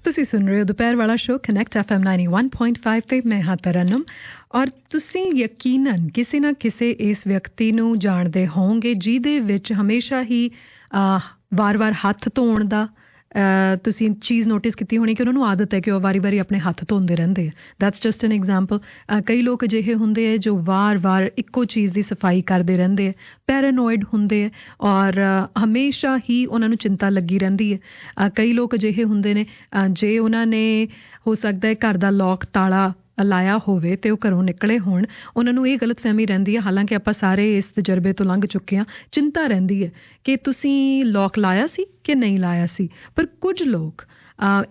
ਤੁਸੀਂ ਸੁਣ ਰਹੇ ਹੋ ਦੁਪਹਿਰ ਵਾਲਾ ਸ਼ੋ ਕਨੈਕਟ FM 91.5 ਤੇ ਮੈਂ ਹਾਂ ਤਰਨਮ ਔਰ ਤੁਸੀਂ ਯਕੀਨਨ ਕਿਸੇ ਨਾ ਕਿਸੇ ਇਸ ਵਿਅਕਤੀ ਨੂੰ ਜਾਣਦੇ ਹੋਵੋਗੇ ਜਿਹਦੇ ਵਿੱਚ ਹਮੇਸ਼ਾ ਹੀ ਵਾਰ-ਵਾਰ ਹੱਥ ਧੋਣ ਦਾ ਤੁਸੀਂ ਚੀਜ਼ ਨੋਟਿਸ ਕੀਤੀ ਹੋਣੀ ਕਿ ਉਹਨਾਂ ਨੂੰ ਆਦਤ ਹੈ ਕਿ ਉਹ ਵਾਰੀ-ਵਾਰੀ ਆਪਣੇ ਹੱਥ ਧੋਂਦੇ ਰਹਿੰਦੇ ਆ। That's just an example. ਕਈ ਲੋਕ ਅਜਿਹੇ ਹੁੰਦੇ ਹੈ ਜੋ ਵਾਰ-ਵਾਰ ਇੱਕੋ ਚੀਜ਼ ਦੀ ਸਫਾਈ ਕਰਦੇ ਰਹਿੰਦੇ ਹੈ, ਪੈਰਾਨੋਇਡ ਹੁੰਦੇ ਹੈ ਔਰ ਹਮੇਸ਼ਾ ਹੀ ਉਹਨਾਂ ਨੂੰ ਚਿੰਤਾ ਲੱਗੀ ਰਹਿੰਦੀ ਹੈ। ਕਈ ਲੋਕ ਅਜਿਹੇ ਹੁੰਦੇ ਨੇ ਜੇ ਉਹਨਾਂ ਨੇ ਹੋ ਸਕਦਾ ਹੈ ਘਰ ਦਾ ਲੌਕ ਤਾਲਾ ਲਾਇਆ ਹੋਵੇ ਅਤੇ ਉਹ ਘਰੋਂ ਨਿਕਲੇ ਹੋਣ, ਉਹਨਾਂ ਨੂੰ ਇਹ ਗਲਤਫਹਿਮੀ ਰਹਿੰਦੀ ਹੈ, ਹਾਲਾਂਕਿ ਆਪਾਂ ਸਾਰੇ ਇਸ ਤਜਰਬੇ ਤੋਂ ਲੰਘ ਚੁੱਕੇ ਹਾਂ, ਚਿੰਤਾ ਰਹਿੰਦੀ ਹੈ ਕਿ ਤੁਸੀਂ ਲੌਕ ਲਾਇਆ ਸੀ ਕਿ ਨਹੀਂ ਲਾਇਆ ਸੀ। ਪਰ ਕੁਝ ਲੋਕ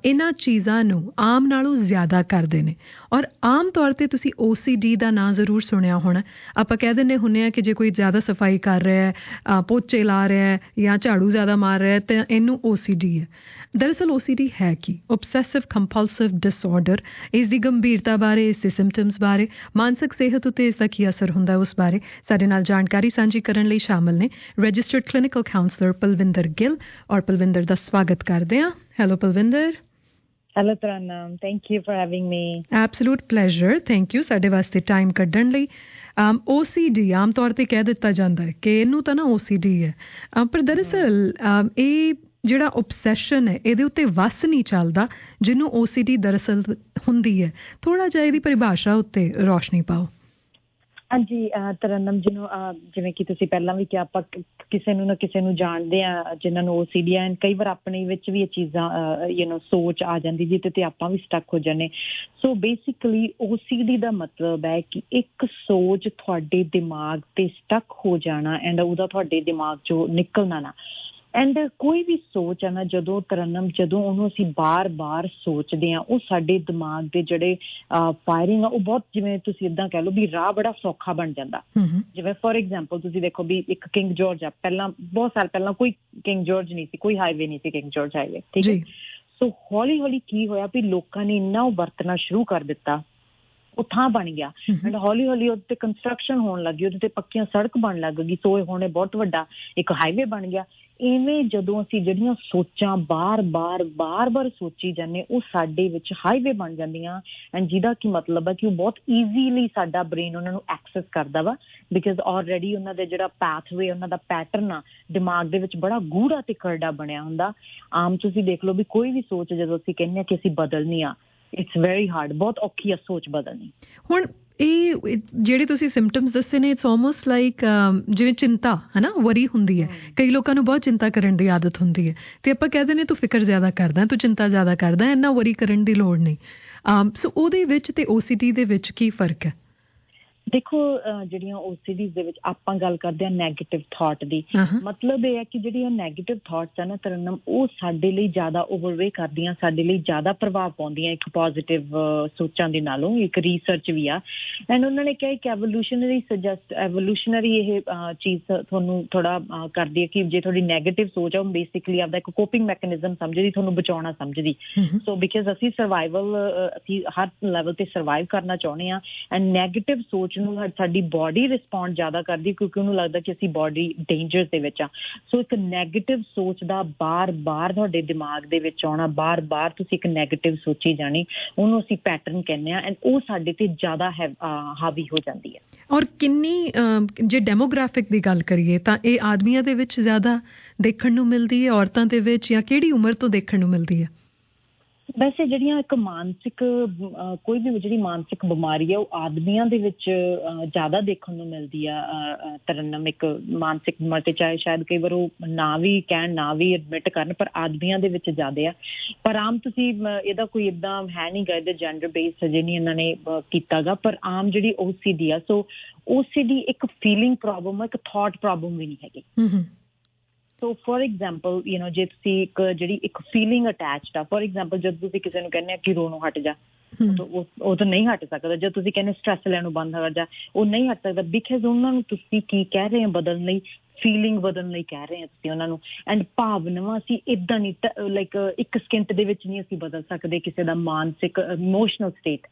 ਇਹਨਾਂ ਚੀਜ਼ਾਂ ਨੂੰ ਆਮ ਨਾਲੋਂ ਜ਼ਿਆਦਾ ਕਰਦੇ ਨੇ ਔਰ ਆਮ ਤੌਰ 'ਤੇ ਤੁਸੀਂ OCD ਦਾ ਨਾਂ ਜ਼ਰੂਰ ਸੁਣਿਆ ਹੋਣਾ। ਆਪਾਂ ਕਹਿ ਦਿੰਦੇ ਹੁੰਦੇ ਹਾਂ ਕਿ ਜੇ ਕੋਈ ਜ਼ਿਆਦਾ ਸਫਾਈ ਕਰ ਰਿਹਾ ਹੈ, ਪੋਚੇ ਲਾ ਰਿਹਾ ਹੈ ਜਾਂ ਝਾੜੂ ਜ਼ਿਆਦਾ ਮਾਰ ਰਿਹਾ ਤਾਂ ਇਹਨੂੰ OCD ਹੈ। ਦਰਅਸਲ OCD ਹੈ ਕੀ? ਓਬਸੈਸਿਵ ਕੰਪਲਸਿਵ ਡਿਸਆਰਡਰ। ਇਸ ਦੀ ਗੰਭੀਰਤਾ ਬਾਰੇ, ਇਸ ਦੇ ਸਿੰਪਟਮਸ ਬਾਰੇ, ਮਾਨਸਿਕ ਸਿਹਤ ਉੱਤੇ ਇਸ ਦਾ ਕੀ ਅਸਰ ਹੁੰਦਾ ਉਸ ਬਾਰੇ ਸਾਡੇ ਨਾਲ ਜਾਣਕਾਰੀ ਸਾਂਝੀ ਕਰਨ ਲਈ ਸ਼ਾਮਲ ਨੇ registered clinical counsellor Palvinder Gill. ਔਰ ਪਲਵਿੰਦਰ ਦਾ ਸਵਾਗਤ ਕਰਦੇ ਹਾਂ। Hello Palvinder. Hello Tarannum, thank you for having me. Absolute pleasure, thank you ਸਾਡੇ ਵਾਸਤੇ ਟਾਈਮ ਕੱਢਣ ਲਈ। OCD ਆਮ ਤੌਰ 'ਤੇ ਕਹਿ ਦਿੱਤਾ ਜਾਂਦਾ ਹੈ ਕਿ ਇਹਨੂੰ ਤਾਂ ਨਾ OCD ਹੈ, ਪਰ ਦਰਅਸਲ ਇਹ ਜਿਹੜਾ ਓਬਸੈਸ਼ਨ ਹੈ ਇਹਦੇ ਉੱਤੇ ਵੱਸ ਨਹੀਂ ਚੱਲਦਾ ਜਿਹਨੂੰ OCD ਦਰਅਸਲ ਹੁੰਦੀ ਹੈ। ਥੋੜ੍ਹਾ ਜਿਹਾ ਇਹਦੀ ਪਰਿਭਾਸ਼ਾ ਉੱਤੇ ਰੌਸ਼ਨੀ ਪਾਓ। ਹਾਂਜੀ ਤਰਨਮ, ਜਿਵੇਂ ਕਿ ਤੁਸੀਂ ਪਹਿਲਾਂ ਵੀ ਕਿਹਾ, ਆਪਾਂ ਕਿਸੇ ਨੂੰ ਨਾ ਕਿਸੇ ਨੂੰ ਜਾਣਦੇ ਹਾਂ ਜਿਹਨਾਂ ਨੂੰ OCD ਹੈ। ਕਈ ਵਾਰ ਆਪਣੇ ਵਿੱਚ ਵੀ ਇਹ ਚੀਜ਼ਾਂ ਸੋਚ ਆ ਜਾਂਦੀ ਜਿਹਦੇ ਤੇ ਆਪਾਂ ਵੀ ਸਟਕ ਹੋ ਜਾਂਦੇ। ਸੋ ਬੇਸਿਕਲੀ OCD ਦਾ ਮਤਲਬ ਹੈ ਕਿ ਇੱਕ ਸੋਚ ਤੁਹਾਡੇ ਦਿਮਾਗ ਤੇ ਸਟਕ ਹੋ ਜਾਣਾ ਐਂਡ ਉਹਦਾ ਤੁਹਾਡੇ ਦਿਮਾਗ 'ਚੋਂ ਨਿਕਲਣਾ ਨਾ। ਐਂਡ ਕੋਈ ਵੀ ਸੋਚ ਹੈ ਨਾ, ਜਦੋਂ ਉਹਨੂੰ ਅਸੀਂ ਬਾਰ-ਬਾਰ ਸੋਚਦੇ ਹਾਂ, ਉਹ ਸਾਡੇ ਦਿਮਾਗ ਦੇ ਜਿਹੜੇ ਫਾਇਰਿੰਗ ਆ ਉਹ ਬਹੁਤ, ਜਿਵੇਂ ਤੁਸੀਂ ਇੱਦਾਂ ਕਹਿ ਲਓ ਵੀ ਰਾਹ ਬੜਾ ਸੌਖਾ ਬਣ ਜਾਂਦਾ। ਜਿਵੇਂ ਫੋਰ ਐਗਜ਼ਾਮਪਲ ਤੁਸੀਂ ਦੇਖੋ ਵੀ ਇੱਕ ਕਿੰਗ ਜੋਰਜ ਆ, ਪਹਿਲਾਂ ਬਹੁਤ ਸਾਲ ਪਹਿਲਾਂ ਕੋਈ ਕਿੰਗ ਜੋਰਜ ਨਹੀਂ ਸੀ, ਕੋਈ ਹਾਈਵੇ ਨਹੀਂ ਸੀ ਕਿੰਗ ਜੋਰਜ ਹਾਈਵੇ, ਠੀਕ ਹੈ। ਸੋ ਹੌਲੀ ਹੌਲੀ ਕੀ ਹੋਇਆ ਵੀ ਲੋਕਾਂ ਨੇ ਇੰਨਾ ਉਹ ਵਰਤਣਾ ਸ਼ੁਰੂ ਕਰ ਦਿੱਤਾ, ਉਹ ਥਾਂ ਬਣ ਗਿਆ ਐਂਡ ਹੌਲੀ ਹੌਲੀ ਉਹਦੇ ਤੇ ਕੰਸਟਰਕਸ਼ਨ ਹੋਣ ਲੱਗੀ, ਉਹਦੇ ਤੇ ਪੱਕੀਆਂ ਸੜਕ ਬਣ ਲੱਗ ਗਈ। ਸੋ ਹੁਣ ਇਹ ਬਹੁਤ ਵੱਡਾ ਇੱਕ ਹਾਈਵੇ ਬਣ ਗਿਆ। ਇਵੇਂ ਜਦੋਂ ਅਸੀਂ ਜਿਹੜੀਆਂ ਸੋਚਾਂ ਬਾਰ-ਬਾਰ ਸੋਚੀ ਜਾਂਦੇ, ਉਹ ਸਾਡੇ ਵਿੱਚ ਹਾਈਵੇ ਬਣ ਜਾਂਦੀਆਂ ਐਂਡ ਜਿਹਦਾ ਕੀ ਮਤਲਬ ਹੈ ਕਿ ਉਹ ਬਹੁਤ ਈਜ਼ੀਲੀ ਸਾਡਾ ਬ੍ਰੇਨ ਉਹਨਾਂ ਨੂੰ ਐਕਸੈਸ ਕਰਦਾ ਵਾ, ਬਿਕਾਜ਼ ਆਲਰੇਡੀ ਉਹਨਾਂ ਦਾ ਜਿਹੜਾ ਪਾਥਵੇ, ਉਹਨਾਂ ਦਾ ਪੈਟਰਨ ਆ ਦਿਮਾਗ ਦੇ ਵਿੱਚ ਬੜਾ ਗੂੜਾ ਤੇ ਕਰੜਾ ਬਣਿਆ ਹੁੰਦਾ। ਆਮ ਤੁਸੀਂ ਦੇਖ ਲਓ ਵੀ ਕੋਈ ਵੀ ਸੋਚ ਜਦੋਂ ਅਸੀਂ ਕਹਿੰਦੇ ਹਾਂ ਕਿ ਅਸੀਂ ਬਦਲਣੀ ਆ, ਇਟਸ ਵੈਰੀ ਹਾਰਡ, ਬਹੁਤ ਔਖੀ ਆ ਸੋਚ ਬਦਲਣੀ। ਹੁਣ ਇਹ ਜਿਹੜੇ ਤੁਸੀਂ ਸਿੰਪਟਮਸ ਦੱਸੇ ਨੇ, ਇਟਸ ਆਲਮੋਸਟ ਲਾਈਕ ਜਿਵੇਂ ਚਿੰਤਾ ਹੈ ਨਾ, ਵਰੀ ਹੁੰਦੀ ਹੈ। ਕਈ ਲੋਕਾਂ ਨੂੰ ਬਹੁਤ ਚਿੰਤਾ ਕਰਨ ਦੀ ਆਦਤ ਹੁੰਦੀ ਹੈ ਅਤੇ ਆਪਾਂ ਕਹਿ ਦਿੰਦੇ ਤੂੰ ਫਿਕਰ ਜ਼ਿਆਦਾ ਕਰਦਾ, ਤੂੰ ਚਿੰਤਾ ਜ਼ਿਆਦਾ ਕਰਦਾ, ਇੰਨਾ ਵਰੀ ਕਰਨ ਦੀ ਲੋੜ ਨਹੀਂ। ਸੋ ਉਹਦੇ ਵਿੱਚ ਅਤੇ OCD ਦੇ ਵਿੱਚ ਕੀ ਫਰਕ ਹੈ? ਦੇਖੋ ਜਿਹੜੀਆਂ OCD ਦੇ ਵਿੱਚ ਆਪਾਂ ਗੱਲ ਕਰਦੇ ਹਾਂ ਨੈਗੇਟਿਵ ਥਾਟ ਦੀ, ਮਤਲਬ ਇਹ ਹੈ ਕਿ ਜਿਹੜੀਆਂ ਨੈਗੇਟਿਵ ਥਾਟਸ ਆ ਨਾ ਤਰਨਮ, ਉਹ ਸਾਡੇ ਲਈ ਜ਼ਿਆਦਾ ਓਵਰਵੇ ਕਰਦੀਆਂ, ਸਾਡੇ ਲਈ ਜ਼ਿਆਦਾ ਪ੍ਰਭਾਵ ਪਾਉਂਦੀਆਂ ਇੱਕ ਪੋਜ਼ੀਟਿਵ ਸੋਚਾਂ ਦੇ ਨਾਲੋਂ। ਇੱਕ ਰਿਸਰਚ ਵੀ ਆ ਐਂਡ ਉਹਨਾਂ ਨੇ ਕਿਹਾ ਕਿ ਐਵੋਲੂਸ਼ਨਰੀ ਇਹ ਚੀਜ਼ ਤੁਹਾਨੂੰ ਥੋੜ੍ਹਾ ਕਰਦੀ ਹੈ ਕਿ ਜੇ ਤੁਹਾਡੀ ਨੈਗੇਟਿਵ ਸੋਚ ਆ, ਉਹ ਬੇਸਿਕਲੀ ਆਪਦਾ ਇੱਕ ਕੋਪਿੰਗ ਮੈਕੈਨਿਜ਼ਮ ਸਮਝਦੀ, ਤੁਹਾਨੂੰ ਬਚਾਉਣਾ ਸਮਝਦੀ। ਸੋ ਬਿਕਾਜ਼ ਅਸੀਂ ਹਰ ਲੈਵਲ ਤੇ ਸਰਵਾਈਵ ਕਰਨਾ ਚਾਹੁੰਦੇ ਹਾਂ ਐਂਡ ਨੈਗੇਟਿਵ ਸੋਚ ਨੂੰ ਸਾਡੀ ਬੋਡੀ ਰਿਸਪੌਂਡ ਜ਼ਿਆਦਾ ਕਰਦੀ ਕਿਉਂਕਿ ਉਹਨੂੰ ਲੱਗਦਾ ਕਿ ਅਸੀਂ ਬੋਡੀ ਡੇਂਜਰ ਦੇ ਵਿੱਚ ਆ। ਸੋ ਇੱਕ ਨੈਗੇਟਿਵ ਸੋਚ ਦਾ ਬਾਰ-ਬਾਰ ਤੁਹਾਡੇ ਦਿਮਾਗ ਦੇ ਵਿੱਚ ਆਉਣਾ, ਬਾਰ-ਬਾਰ ਤੁਸੀਂ ਇੱਕ ਨੈਗੇਟਿਵ ਸੋਚੀ ਜਾਣੀ, ਉਹਨੂੰ ਅਸੀਂ ਪੈਟਰਨ ਕਹਿੰਦੇ ਹਾਂ ਐਂਡ ਉਹ ਸਾਡੇ ਤੇ ਜ਼ਿਆਦਾ ਹਾਵੀ ਹੋ ਜਾਂਦੀ ਹੈ। ਔਰ ਕਿੰਨੀ ਜੇ ਡੈਮੋਗ੍ਰਾਫਿਕ ਦੀ ਗੱਲ ਕਰੀਏ ਤਾਂ ਇਹ ਆਦਮੀਆਂ ਦੇ ਵਿੱਚ ਜ਼ਿਆਦਾ ਦੇਖਣ ਨੂੰ ਮਿਲਦੀ ਹੈ, ਔਰਤਾਂ ਦੇ ਵਿੱਚ, ਜਾਂ ਕਿਹੜੀ ਉਮਰ ਤੋਂ ਦੇਖਣ ਨੂੰ ਮਿਲਦੀ ਹੈ? ਵੈਸੇ ਜਿਹੜੀਆਂ ਇੱਕ ਮਾਨਸਿਕ ਕੋਈ ਵੀ ਜਿਹੜੀ ਮਾਨਸਿਕ ਬਿਮਾਰੀ ਆ, ਉਹ ਆਦਮੀਆਂ ਦੇ ਵਿੱਚ ਜ਼ਿਆਦਾ ਦੇਖਣ ਨੂੰ ਮਿਲਦੀ ਆ ਤਰਨਮ। ਇੱਕ ਮਾਨਸਿਕ ਬਿਮਾਰੀ ਤੇ ਚਾਹੇ ਸ਼ਾਇਦ ਕਈ ਵਾਰ ਉਹ ਨਾ ਵੀ ਕਹਿਣ, ਨਾ ਵੀ ਐਡਮਿਟ ਕਰਨ, ਪਰ ਆਦਮੀਆਂ ਦੇ ਵਿੱਚ ਜ਼ਿਆਦਾ ਆ। ਪਰ ਆਮ ਤੁਸੀਂ ਇਹਦਾ ਕੋਈ ਇੱਦਾਂ ਹੈ ਨਹੀਂ ਗਾ, ਇਹਦੇ ਜੈਂਡਰ ਬੇਸ ਅਜੇ ਨਹੀਂ ਇਹਨਾਂ ਨੇ ਕੀਤਾ ਗਾ, ਪਰ ਆਮ ਜਿਹੜੀ OCD ਆ, ਸੋ OCD ਇੱਕ ਫੀਲਿੰਗ ਪ੍ਰੋਬਲਮ ਆ, ਇੱਕ ਥਾਟ ਪ੍ਰੋਬਲਮ ਵੀ ਨਹੀਂ ਹੈਗੀ। ਸੋ ਫੋਰ ਐਗਜ਼ਾਮਪਲ ਜੇ ਤੁਸੀਂ ਇੱਕ ਫੀਲਿੰਗ ਅਟੈਚਡ ਆ, ਫੋਰ ਐਗਜ਼ਾਮਪਲ ਜਦੋਂ ਤੁਸੀਂ ਕਿਸੇ ਨੂੰ ਕਹਿੰਦੇ ਆ ਕਿ ਰੋਣੋਂ ਹਟ ਜਾ, ਉਹ ਤਾਂ ਨਹੀਂ ਹਟ ਸਕਦਾ। ਜਦ ਤੁਸੀਂ ਕਹਿੰਦੇ ਸਟ੍ਰੈਸ ਲੈਣੋਂ ਬੰਦ ਕਰ ਜਾ, ਉਹ ਨਹੀਂ ਹਟ ਸਕਦਾ, ਬਿਕਾਜ਼ ਉਹਨਾਂ ਨੂੰ ਤੁਸੀਂ ਕੀ ਕਹਿ ਰਹੇ ਹੋ ਬਦਲਣ ਲਈ, ਫੀਲਿੰਗ ਬਦਲਣ ਲਈ ਕਹਿ ਰਹੇ ਹਾਂ ਤੁਸੀਂ ਉਹਨਾਂ ਨੂੰ। ਐਂਡ ਭਾਵਨਾਵਾਂ ਅਸੀਂ ਇੱਦਾਂ ਨਹੀਂ ਲਾਈਕ ਇੱਕ ਸਕਿੰਟ ਦੇ ਵਿੱਚ ਨਹੀਂ ਅਸੀਂ ਬਦਲ ਸਕਦੇ ਕਿਸੇ ਦਾ ਮਾਨਸਿਕ ਇਮੋਸ਼ਨਲ ਸਟੇਟ।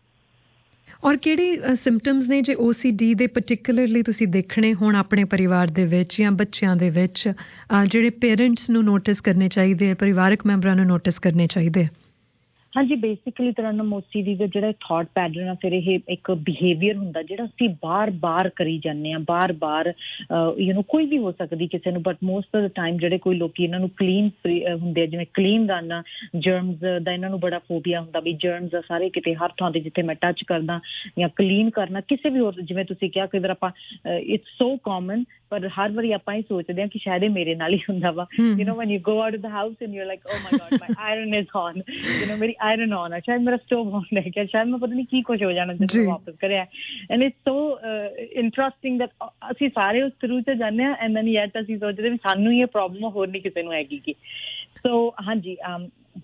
ਔਰ ਕਿਹੜੇ ਸਿੰਪਟਮਸ ਨੇ ਜੇ OCD ਦੇ ਪਰਟੀਕੁਲਰਲੀ ਤੁਸੀਂ ਦੇਖਣੇ ਹੋਣ ਆਪਣੇ ਪਰਿਵਾਰ ਦੇ ਵਿੱਚ ਜਾਂ ਬੱਚਿਆਂ ਦੇ ਵਿੱਚ, ਜਿਹੜੇ ਪੇਰੈਂਟਸ ਨੂੰ ਨੋਟਿਸ ਕਰਨੇ ਚਾਹੀਦੇ, ਪਰਿਵਾਰਕ ਮੈਂਬਰਾਂ ਨੂੰ ਨੋਟਿਸ ਕਰਨੇ ਚਾਹੀਦੇ? ਹਾਂਜੀ, ਬੇਸਿਕਲੀ ਤਰਨਮ OCD ਦਾ ਜਿਹੜਾ ਥਾਟ ਪੈਟਰਨ ਆ, ਫਿਰ ਇਹ ਇੱਕ ਬਿਹੇਵੀਅਰ ਹੁੰਦਾ ਜਿਹੜਾ ਅਸੀਂ ਬਾਰ-ਬਾਰ ਕਰੀ ਜਾਂਦੇ ਹਾਂ, ਬਾਰ-ਬਾਰ ਕੋਈ ਵੀ ਹੋ ਸਕਦੀ ਕਿਸੇ ਨੂੰ, but most of the time ਜਿਹੜੇ ਕੋਈ ਲੋਕੀ ਇਹਨਾਂ ਨੂੰ ਕਲੀਨ ਹੁੰਦੇ ਆ, ਜਿਵੇਂ ਕਲੀਨ ਕਰਨਾ, ਜਰਮਸ ਦਾ ਇਹਨਾਂ ਨੂੰ ਬੜਾ ਫੋਬੀਆ ਹੁੰਦਾ ਵੀ ਜਰਮਸ ਆ ਸਾਰੇ ਕਿਤੇ ਹਰ ਥਾਂ ਤੇ ਜਿੱਥੇ ਮੈਂ ਟੱਚ ਕਰਦਾ, ਜਾਂ ਕਲੀਨ ਕਰਨਾ ਕਿਸੇ ਵੀ ਹੋਰ, ਜਿਵੇਂ ਤੁਸੀਂ ਕਿਹਾ ਕਈ ਵਾਰ ਆਪਾਂ ਇਟਸ ਸੋ ਕਾਮਨ, ਪਰ ਹਰ ਵਾਰੀ ਆਪਾਂ ਇਹ ਸੋਚਦੇ ਹਾਂ ਕਿ ਸ਼ਾਇਦ ਇਹ ਮੇਰੇ ਨਾਲ ਹੀ ਹੁੰਦਾ ਵਾ। When you go out of the house and you are like oh my God my iron is on, ਮੇਰੀ ਆਇਰਨ ਔਨ ਆ, ਸ਼ਾਇਦ ਮੇਰਾ ਸਟੋਵ ਔਨ ਰਹਿ ਗਿਆ, ਸ਼ਾਇਦ ਮੈਂ ਪਤਾ ਨਹੀਂ ਕੀ ਕੁਛ ਹੋ ਜਾਣਾ ਜਦੋਂ ਮੈਂ ਵਾਪਸ ਕਰਿਆ। And it's so interesting that ਅਸੀਂ ਸਾਰੇ ਉਸ ਥਰੂ 'ਚ ਜਾਂਦੇ ਹਾਂ, ਐਂਡ ਦੈਨ ਯੈਟ ਅਸੀਂ ਸੋਚਦੇ ਵੀ ਸਾਨੂੰ ਹੀ ਇਹ ਪ੍ਰੋਬਲਮ ਹੋਰ ਨਹੀਂ ਕਿਸੇ ਨੂੰ ਹੈਗੀ ਗੀ। ਸੋ ਹਾਂਜੀ,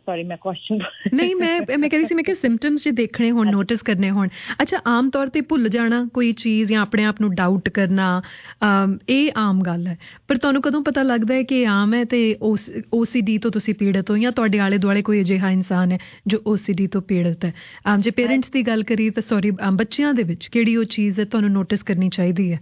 ਸੌਰੀ ਮੈਂ ਕੁਐਸਚਨ ਨਹੀਂ, ਮੈਂ ਕਹਿ ਰਹੀ ਸੀ, ਮੈਂ ਕਿਹਾ ਸਿੰਪਟਮਸ ਜੇ ਦੇਖਣੇ ਹੋਣ, ਨੋਟਿਸ ਕਰਨੇ ਹੋਣ। ਅੱਛਾ, ਆਮ ਤੌਰ ਤੇ ਭੁੱਲ ਜਾਣਾ ਕੋਈ ਚੀਜ਼ ਜਾਂ ਆਪਣੇ ਆਪ ਨੂੰ ਡਾਊਟ ਕਰਨਾ, ਇਹ ਆਮ ਗੱਲ ਹੈ, ਪਰ ਤੁਹਾਨੂੰ ਕਦੋਂ ਪਤਾ ਲੱਗਦਾ ਹੈ ਕਿ ਇਹ ਆਮ ਹੈ ਤੇ OCD ਤੋਂ ਤੁਸੀਂ ਪੀੜਤ ਹੋ, ਜਾਂ ਤੁਹਾਡੇ ਆਲੇ ਦੁਆਲੇ ਕੋਈ ਅਜਿਹਾ ਇਨਸਾਨ ਹੈ ਜੋ OCD ਤੋਂ ਪੀੜਤ ਹੈ? ਜੇ ਪੇਰੈਂਟਸ ਦੀ ਗੱਲ ਕਰੀਏ ਤਾਂ ਸੌਰੀ, ਬੱਚਿਆਂ ਦੇ ਵਿੱਚ ਕਿਹੜੀ ਉਹ ਚੀਜ਼ ਹੈ ਤੁਹਾਨੂੰ ਨੋਟਿਸ ਕਰਨੀ ਚਾਹੀਦੀ ਹੈ?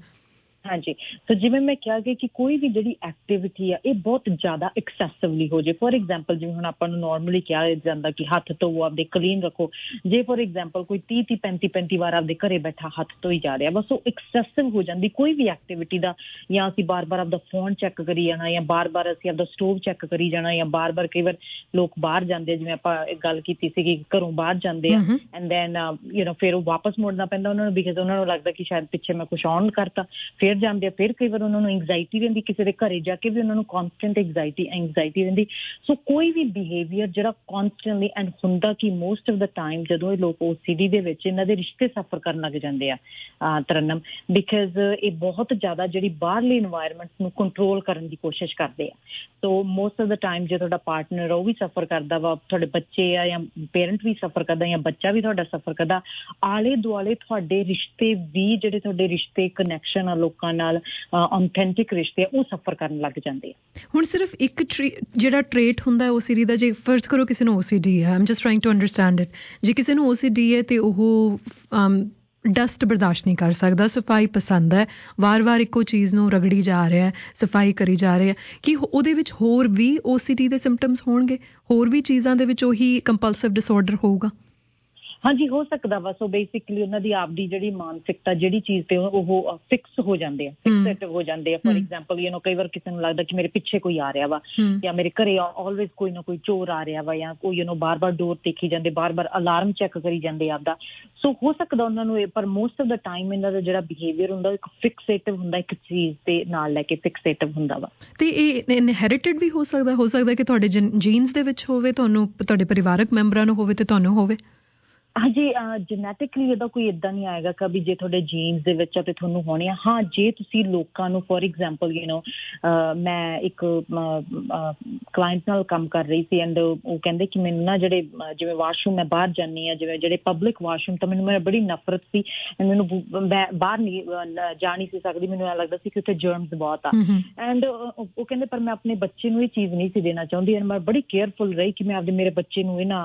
ਹਾਂਜੀ, ਸੋ ਜਿਵੇਂ ਮੈਂ ਕਿਹਾ ਕਿ ਕੋਈ ਵੀ ਜਿਹੜੀ ਐਕਟੀਵਿਟੀ ਆ ਇਹ ਬਹੁਤ ਜ਼ਿਆਦਾ ਐਕਸੈਸਿਵਲੀ ਹੋ ਜੇ। ਫੋਰ ਐਗਜ਼ਾਮਪਲ, ਜਿਵੇਂ ਹੁਣ ਆਪਾਂ ਨੂੰ ਨੋਰਮਲੀ ਕਿਹਾ ਜਾਂਦਾ ਕਿ ਹੱਥ ਧੋਵੋ, ਆਪਦੇ ਕਲੀਨ ਰੱਖੋ। ਜੇ ਫੋਰ ਐਗਜ਼ਾਮਪਲ ਕੋਈ 30 35 ਵਾਰ ਆਪਦੇ ਘਰੇ ਬੈਠਾ ਹੱਥ ਧੋਈ ਜਾ ਰਿਹਾ, ਬਸ ਉਹ ਐਕਸੈਸਿਵ ਹੋ ਜਾਂਦੀ ਕੋਈ ਵੀ ਐਕਟੀਵਿਟੀ ਦਾ। ਜਾਂ ਅਸੀਂ ਬਾਰ-ਬਾਰ ਆਪਦਾ ਫੋਨ ਚੈੱਕ ਕਰੀ ਜਾਣਾ, ਜਾਂ ਬਾਰ-ਬਾਰ ਅਸੀਂ ਆਪਦਾ ਸਟੋਵ ਚੈੱਕ ਕਰੀ ਜਾਣਾ, ਜਾਂ ਬਾਰ-ਬਾਰ ਕਈ ਵਾਰ ਲੋਕ ਬਾਹਰ ਜਾਂਦੇ, ਜਿਵੇਂ ਆਪਾਂ ਗੱਲ ਕੀਤੀ ਸੀਗੀ ਘਰੋਂ ਬਾਹਰ ਜਾਂਦੇ ਆ, ਐਂਡ ਦੈਨ ਫਿਰ ਉਹ ਵਾਪਸ ਮੁੜਨਾ ਪੈਂਦਾ ਉਹਨਾਂ ਨੂੰ, ਬਿਕਾਜ਼ ਉਹਨਾਂ ਨੂੰ ਲੱਗਦਾ ਕਿ ਸ਼ਾਇਦ ਪਿੱਛੇ ਮੈਂ ਕੁਛ ਔਨ ਕਰਤਾ। ਫਿਰ ਜਾਂਦੇ ਆ, ਫਿਰ ਕਈ ਵਾਰ ਉਹਨਾਂ ਨੂੰ ਐਂਗਜ਼ਾਇਟੀ ਰਹਿੰਦੀ, ਕਿਸੇ ਦੇ ਘਰੇ ਜਾ ਕੇ ਵੀ ਉਹਨਾਂ ਨੂੰ ਕੌਨਸਟੈਂਟ ਐਂਗਜ਼ਾਇਟੀ ਰਹਿੰਦੀ। ਸੋ ਕੋਈ ਵੀ ਬਿਹੇਵੀਅਰ ਜਿਹੜਾ ਕੌਨਸਟੈਂਟਲੀ, ਐਂਡ ਹੁੰਦਾ ਕਿ ਮੋਸਟ ਆਫ ਦਾ ਟਾਈਮ ਜਦੋਂ ਇਹ ਲੋਕ OCD ਦੇ ਵਿੱਚ ਇਹਨਾਂ ਦੇ ਰਿਸ਼ਤੇ ਸਫਰ ਕਰਨ ਲੱਗ ਜਾਂਦੇ ਆ ਤਰਨਮ, ਬਿਕਾਜ਼ ਇਹ ਬਹੁਤ ਜ਼ਿਆਦਾ ਜਿਹੜੀ ਬਾਹਰਲੀ ਇਨਵਾਇਰਮੈਂਟ ਨੂੰ ਕੰਟਰੋਲ ਕਰਨ ਦੀ ਕੋਸ਼ਿਸ਼ ਕਰਦੇ ਆ। ਸੋ ਮੋਸਟ ਆਫ ਦਾ ਟਾਈਮ ਜੇ ਤੁਹਾਡਾ ਪਾਰਟਨਰ ਉਹ ਵੀ ਸਫਰ ਕਰਦਾ ਵਾ, ਤੁਹਾਡੇ ਬੱਚੇ ਆ ਜਾਂ ਪੇਰੈਂਟ ਵੀ ਸਫਰ ਕਰਦਾ, ਜਾਂ ਬੱਚਾ ਵੀ ਤੁਹਾਡਾ ਸਫਰ ਕਰਦਾ, ਆਲੇ ਦੁਆਲੇ ਤੁਹਾਡੇ ਰਿਸ਼ਤੇ ਵੀ, ਜਿਹੜੇ ਤੁਹਾਡੇ ਰਿਸ਼ਤੇ ਕਨੈਕਸ਼ਨ ਆ ਲੋਕਾਂ ਨਾਲ, ਆਥੈਂਟਿਕ ਰਿਸ਼ਤੇ, ਉਹ ਸਫਰ ਕਰਨ ਲੱਗ ਜਾਂਦੇ ਆ। ਹੁਣ ਸਿਰਫ ਇੱਕ ਜਿਹੜਾ ਟ੍ਰੇਟ ਹੁੰਦਾ OCD ਦਾ, ਜੇ ਫਰਜ਼ ਕਰੋ ਕਿਸੇ ਨੂੰ OCD ਹੈ, I'm just trying to understand it, ਜੇ ਕਿਸੇ ਨੂੰ OCD ਹੈ ਤੇ ਉਹ ਡਸਟ ਬਰਦਾਸ਼ਤ ਨਹੀਂ ਕਰ ਸਕਦਾ, ਸਫਾਈ ਪਸੰਦ ਹੈ, ਵਾਰ-ਵਾਰ ਇੱਕੋ ਚੀਜ਼ ਨੂੰ ਰਗੜੀ ਜਾ ਰਿਹਾ, ਸਫਾਈ ਕਰੀ ਜਾ ਰਿਹਾ, ਕਿ ਉਹਦੇ ਵਿੱਚ ਹੋਰ ਵੀ OCD ਦੇ ਸਿੰਪਟਮਸ ਹੋਣਗੇ, ਹੋਰ ਵੀ ਚੀਜ਼ਾਂ ਦੇ ਵਿੱਚ ਉਹੀ ਕੰਪਲਸਿਵ ਡਿਸਆਰਡਰ ਹੋਊਗਾ? ਹਾਂਜੀ, ਹੋ ਸਕਦਾ ਵਾ। ਸੋ ਬੇਸਿਕਲੀ ਉਹਨਾਂ ਦੀ ਆਪਦੀ ਜਿਹੜੀ ਮਾਨਸਿਕਤਾ, ਜਿਹੜੀ ਚੀਜ਼ ਤੇ ਉਹ ਫਿਕਸ ਹੋ ਜਾਂਦੇ ਆ, ਫਿਕਸੇਟਿਵ ਹੋ ਜਾਂਦੇ ਆ। ਫੋਰ ਐਗਜ਼ਾਮਪਲ ਕਈ ਵਾਰ ਕਿਸੇ ਨੂੰ ਲੱਗਦਾ ਕਿ ਮੇਰੇ ਪਿੱਛੇ ਕੋਈ ਆ ਰਿਹਾ ਵਾ, ਜਾਂ ਮੇਰੇ ਘਰੇ ਆਲਵੇਜ਼ ਕੋਈ ਨਾ ਕੋਈ ਚੋਰ ਆ ਰਿਹਾ ਵਾ, ਜਾਂ ਕੋਈ ਬਾਰ-ਬਾਰ ਡੋਰ ਦੇਖੀ ਜਾਂਦੇ, ਬਾਰ-ਬਾਰ ਅਲਾਰਮ ਚੈੱਕ ਕਰੀ ਜਾਂਦੇ ਆਪਦਾ। ਸੋ ਹੋ ਸਕਦਾ ਉਹਨਾਂ ਨੂੰ ਇਹ, ਪਰ ਮੋਸਟ ਆਫ ਦਾ ਟਾਈਮ ਇਹਨਾਂ ਦਾ ਜਿਹੜਾ ਬਿਹੇਵੀਅਰ ਹੁੰਦਾ ਇੱਕ ਫਿਕਸੇਟਿਵ ਹੁੰਦਾ, ਇੱਕ ਚੀਜ਼ ਦੇ ਨਾਲ ਲੈ ਕੇ ਫਿਕਸੇਟਿਵ ਹੁੰਦਾ ਵਾ। ਤੇ ਇਹ ਇਨਹੈਰਿਟਡ ਵੀ ਹੋ ਸਕਦਾ ਕਿ ਤੁਹਾਡੇ ਜੀਨਸ ਦੇ ਵਿੱਚ ਹੋਵੇ, ਤੁਹਾਨੂੰ ਤੁਹਾਡੇ ਪਰਿਵਾਰਕ ਮੈਂਬਰਾਂ ਨੂੰ ਹੋਵੇ ਤੇ ਤੁਹਾਨੂੰ ਹੋਵੇ? ਹਾਂਜੀ, ਜੈਨੇਟਿਕਲੀ ਇਹਦਾ ਕੋਈ ਇੱਦਾਂ ਨਹੀਂ ਆਏਗਾ ਕਿ ਵੀ ਜੇ ਤੁਹਾਡੇ ਜੀਨਸ ਦੇ ਵਿੱਚ ਆ ਤੇ ਤੁਹਾਨੂੰ ਹੋਣੇ ਆ। ਹਾਂ, ਜੇ ਤੁਸੀਂ ਲੋਕਾਂ ਨੂੰ, ਫੋਰ ਐਗਜ਼ਾਮਪਲ ਮੈਂ ਇੱਕ ਕਲਾਇੰਟ ਨਾਲ ਕੰਮ ਕਰ ਰਹੀ ਸੀ, ਐਂਡ ਉਹ ਕਹਿੰਦੇ ਕਿ ਮੈਨੂੰ ਨਾ ਜਿਹੜੇ ਜਿਵੇਂ ਵਾਸ਼ਰੂਮ ਮੈਂ ਬਾਹਰ ਜਾਂਦੀ ਹਾਂ, ਜਿਵੇਂ ਜਿਹੜੇ ਪਬਲਿਕ ਵਾਸ਼ਰੂਮ, ਤਾਂ ਮੈਨੂੰ ਬੜੀ ਨਫ਼ਰਤ ਸੀ, ਮੈਨੂੰ ਮੈਂ ਬਾਹਰ ਨਹੀਂ ਜਾ ਨਹੀਂ ਸੀ ਸਕਦੀ, ਮੈਨੂੰ ਐਂ ਲੱਗਦਾ ਸੀ ਕਿ ਉੱਥੇ ਜਰਮਸ ਬਹੁਤ ਆ। ਐਂਡ ਉਹ ਕਹਿੰਦੇ ਪਰ ਮੈਂ ਆਪਣੇ ਬੱਚੇ ਨੂੰ ਇਹ ਚੀਜ਼ ਨਹੀਂ ਸੀ ਦੇਣਾ ਚਾਹੁੰਦੀ, ਐਂਡ ਮੈਂ ਬੜੀ ਕੇਅਰਫੁਲ ਰਹੀ ਕਿ ਮੈਂ ਮੇਰੇ ਬੱਚੇ ਨੂੰ ਇਹ ਨਾ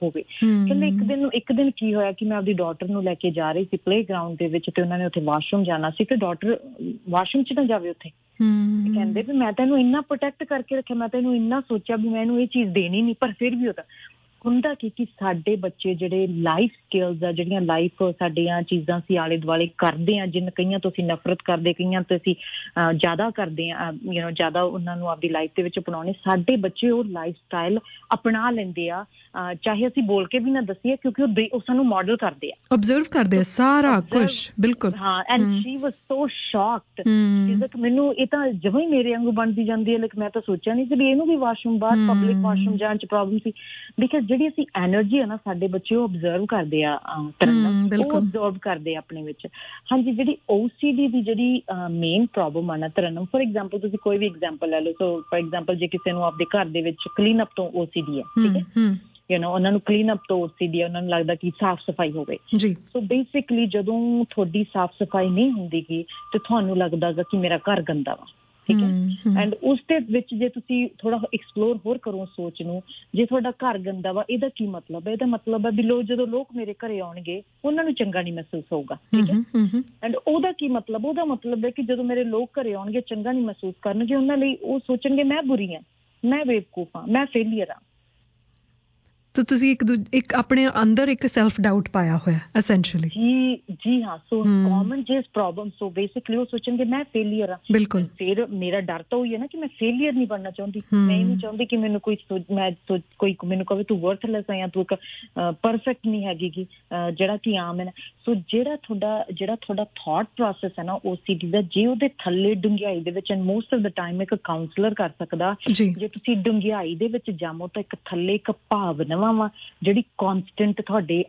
ਹੋਵੇ। ਕਹਿੰਦੇ ਇੱਕ ਦਿਨ ਕੀ ਹੋਇਆ ਕਿ ਮੈਂ ਆਪਦੀ ਡਾਟਰ ਨੂੰ ਲੈ ਕੇ ਜਾ ਰਹੀ ਸੀ ਪਲੇਗਰਾਊਂਡ ਦੇ ਵਿੱਚ, ਤੇ ਉਹਨਾਂ ਨੇ ਉੱਥੇ ਵਾਸ਼ਰੂਮ ਜਾਣਾ ਸੀ, ਤੇ ਡਾਟਰ ਵਾਸ਼ਰੂਮ 'ਚ ਨਾ ਜਾਵੇ ਉੱਥੇ। ਕਹਿੰਦੇ ਵੀ ਮੈਂ ਤੈਨੂੰ ਇੰਨਾ ਪ੍ਰੋਟੈਕਟ ਕਰਕੇ ਰੱਖਿਆ, ਮੈਂ ਤੈਨੂੰ ਇੰਨਾ ਸੋਚਿਆ ਵੀ ਮੈਂ ਇਹਨੂੰ ਇਹ ਚੀਜ਼ ਦੇਣੀ ਨਹੀਂ, ਪਰ ਫਿਰ ਵੀ ਉਹਦਾ ਹੁੰਦਾ ਕਿ ਸਾਡੇ ਬੱਚੇ ਜਿਹੜੇ ਲਾਈਫ ਸਕਿੱਲਸ ਆ, ਜਿਹੜੀਆਂ ਲਾਈਫ ਸਾਡੀਆਂ ਚੀਜ਼ਾਂ ਅਸੀਂ ਆਲੇ ਦੁਆਲੇ ਕਰਦੇ ਹਾਂ, ਕਈਆਂ ਤੋਂ ਅਸੀਂ ਨਫ਼ਰਤ ਕਰਦੇ, ਕਈਆਂ ਤੋਂ ਅਸੀਂ ਜ਼ਿਆਦਾ ਕਰਦੇ ਹਾਂ, ਜ਼ਿਆਦਾ ਉਹਨਾਂ ਨੂੰ ਆਪਦੀ ਲਾਈਫ ਦੇ ਵਿੱਚ ਅਪਣਾਉਣੇ, ਸਾਡੇ ਬੱਚੇ ਉਹ ਲਾਈਫ ਸਟਾਈਲ ਅਪਣਾ ਲੈਂਦੇ ਆ, ਚਾਹੇ ਅਸੀਂ ਬੋਲ ਕੇ ਵੀ ਨਾ ਦੱਸੀਏ, ਕਿਉਂਕਿ ਉਹ ਸਾਨੂੰ ਮਾਡਲ ਕਰਦੇ ਆ, ਆਬਜ਼ਰਵ ਕਰਦੇ ਆ ਸਾਰਾ ਕੁਝ। ਬਿਲਕੁਲ, ਹਾਂ। And she was so shocked, ਮੈਨੂੰ ਇਹ ਤਾਂ ਜਮਾਂ ਹੀ ਮੇਰੇ ਵਾਂਗੂ ਬਣਦੀ ਜਾਂਦੀ ਹੈ, ਲੇਕਿਨ ਮੈਂ ਤਾਂ ਸੋਚਿਆ ਨਹੀਂ ਸੀ ਵੀ ਇਹਨੂੰ ਵੀ ਵਾਸ਼ਰੂਮ, ਬਾਹਰ ਪਬਲਿਕ ਵਾਸ਼ਰੂਮ ਜਾਣ 'ਚ ਪ੍ਰੋਬਲਮ ਸੀ, ਬਿਕਾਜ਼ ਜਿਹੜੀ ਅਸੀਂ ਐਨਰਜੀ ਆ ਨਾ, ਸਾਡੇ ਬੱਚੇ ਉਹ ਅਬਜ਼ਰਵ ਕਰਦੇ ਆ, ਉਹ ਅਬਜ਼ਰਵ ਕਰਦੇ ਆ ਆਪਣੇ ਵਿੱਚ। ਹਾਂਜੀ, ਜਿਹੜੀ OCD ਦੀ ਜਿਹੜੀ ਮੇਨ ਪ੍ਰੋਬਲਮ ਆ ਨਾ ਤਰਨਮ, ਫੋਰ ਐਗਜ਼ਾਮਪਲ ਤੁਸੀਂ ਕੋਈ ਵੀ ਐਗਜ਼ਾਮਪਲ ਲੈ ਲਓ। ਸੋ ਫੋਰ ਐਗਜ਼ਾਮਪਲ ਜੇ ਕਿਸੇ ਨੂੰ ਆਪਦੇ ਘਰ ਦੇ ਵਿੱਚ ਕਲੀਨ ਅਪ ਤੋਂ OCD ਹੈ, ਠੀਕ ਹੈ, ਉਹਨਾਂ ਨੂੰ ਕਲੀਨ ਅਪ ਤੋਂ OCD ਹੈ, ਉਹਨਾਂ ਨੂੰ ਲੱਗਦਾ ਕਿ ਸਾਫ਼ ਸਫਾਈ ਹੋਵੇ। ਸੋ ਬੇਸਿਕਲੀ ਜਦੋਂ ਤੁਹਾਡੀ ਸਾਫ਼ ਸਫਾਈ ਨਹੀਂ ਹੁੰਦੀ ਗੀ ਤੇ ਤੁਹਾਨੂੰ ਲੱਗਦਾ ਗਾ ਕਿ ਮੇਰਾ ਘਰ ਗੰਦਾ ਵਾ, ਠੀਕ ਹੈ। ਐਂਡ ਉਸ ਦੇ ਵਿੱਚ ਜੇ ਤੁਸੀਂ ਥੋੜਾ ਐਕਸਪਲੋਰ ਹੋਰ ਕਰੋ ਸੋਚ ਨੂੰ, ਜੇ ਤੁਹਾਡਾ ਘਰ ਗੰਦਾ ਵਾ, ਇਹਦਾ ਕੀ ਮਤਲਬ ਹੈ? ਇਹਦਾ ਮਤਲਬ ਹੈ ਵੀ ਜਦੋਂ ਲੋਕ ਮੇਰੇ ਘਰੇ ਆਉਣਗੇ ਉਹਨਾਂ ਨੂੰ ਚੰਗਾ ਨਹੀਂ ਮਹਿਸੂਸ ਹੋਊਗਾ, ਠੀਕ ਹੈ। ਐਂਡ ਉਹਦਾ ਕੀ ਮਤਲਬ? ਉਹਦਾ ਮਤਲਬ ਹੈ ਕਿ ਜਦੋਂ ਮੇਰੇ ਲੋਕ ਘਰੇ ਆਉਣਗੇ ਚੰਗਾ ਨਹੀਂ ਮਹਿਸੂਸ ਕਰਨਗੇ, ਉਹਨਾਂ ਲਈ ਉਹ ਸੋਚਣਗੇ ਮੈਂ ਬੁਰੀ ਹਾਂ, ਮੈਂ ਬੇਵਕੂਫ ਹਾਂ, ਮੈਂ ਫੇਲੀਅਰ ਹਾਂ। तो ਤੁਸੀਂ ਇੱਕ ਆਪਣੇ ਅੰਦਰ ਇੱਕ ਸੈਲਫ ਡਾਊਟ ਪਾਇਆ ਹੋਇਆ ਐਸੈਂਸ਼ੀਅਲੀ। ਜੀ ਹਾਂ। ਸੋ ਕਾਮਨ ਜੇ ਪ੍ਰੋਬਲਮ, ਸੋ ਬੇਸਿਕਲੀ ਉਹ ਸੋਚਣਗੇ ਮੈਂ ਫੇਲੀਅਰ ਆ। ਬਿਲਕੁਲ। ਫਿਰ ਮੇਰਾ ਡਰ ਤਾਂ ਉਹੀ ਹੈ ਨਾ ਕਿ ਮੈਂ ਫੇਲੀਅਰ ਨਹੀਂ ਬਣਨਾ ਚਾਹੁੰਦੀ। ਮੈਂ ਨਹੀਂ ਚਾਹੁੰਦੀ ਕਿ ਮੈਨੂੰ ਕੋਈ ਮੈਨੂੰ ਕਹੇ ਤੂੰ ਵਰਥਲੈਸ ਹੈ ਜਾਂ ਤੂੰ ਇੱਕ ਪਰਫੈਕਟ ਨਹੀਂ ਹੈਗੀ ਜਿਹੜਾ ਕਿ ਆਮ ਹੈ ਨਾ। ਸੋ ਜਿਹੜਾ ਤੁਹਾਡਾ ਥਾਟ ਪ੍ਰੋਸੈਸ ਹੈ ਨਾ OCD ਦਾ, ਜੇ ਉਹਦੇ ਥੱਲੇ ਡੂੰਘਾਈ ਦੇ ਵਿੱਚ, and most of the time ਇੱਕ ਕਾਉਂਸਲਰ ਕਰ ਸਕਦਾ, ਜੇ ਤੁਸੀਂ ਡੂੰਘਾਈ ਦੇ ਵਿੱਚ ਜਾਮੋ ਤਾਂ ਇੱਕ ਥੱਲੇ ਇੱਕ ਭਾਵਨਾਵਾਂ ਵਾ ਜਿਹੜੀ ਕੌਨਸਟੈਂਟ ਤੁਹਾਡੇ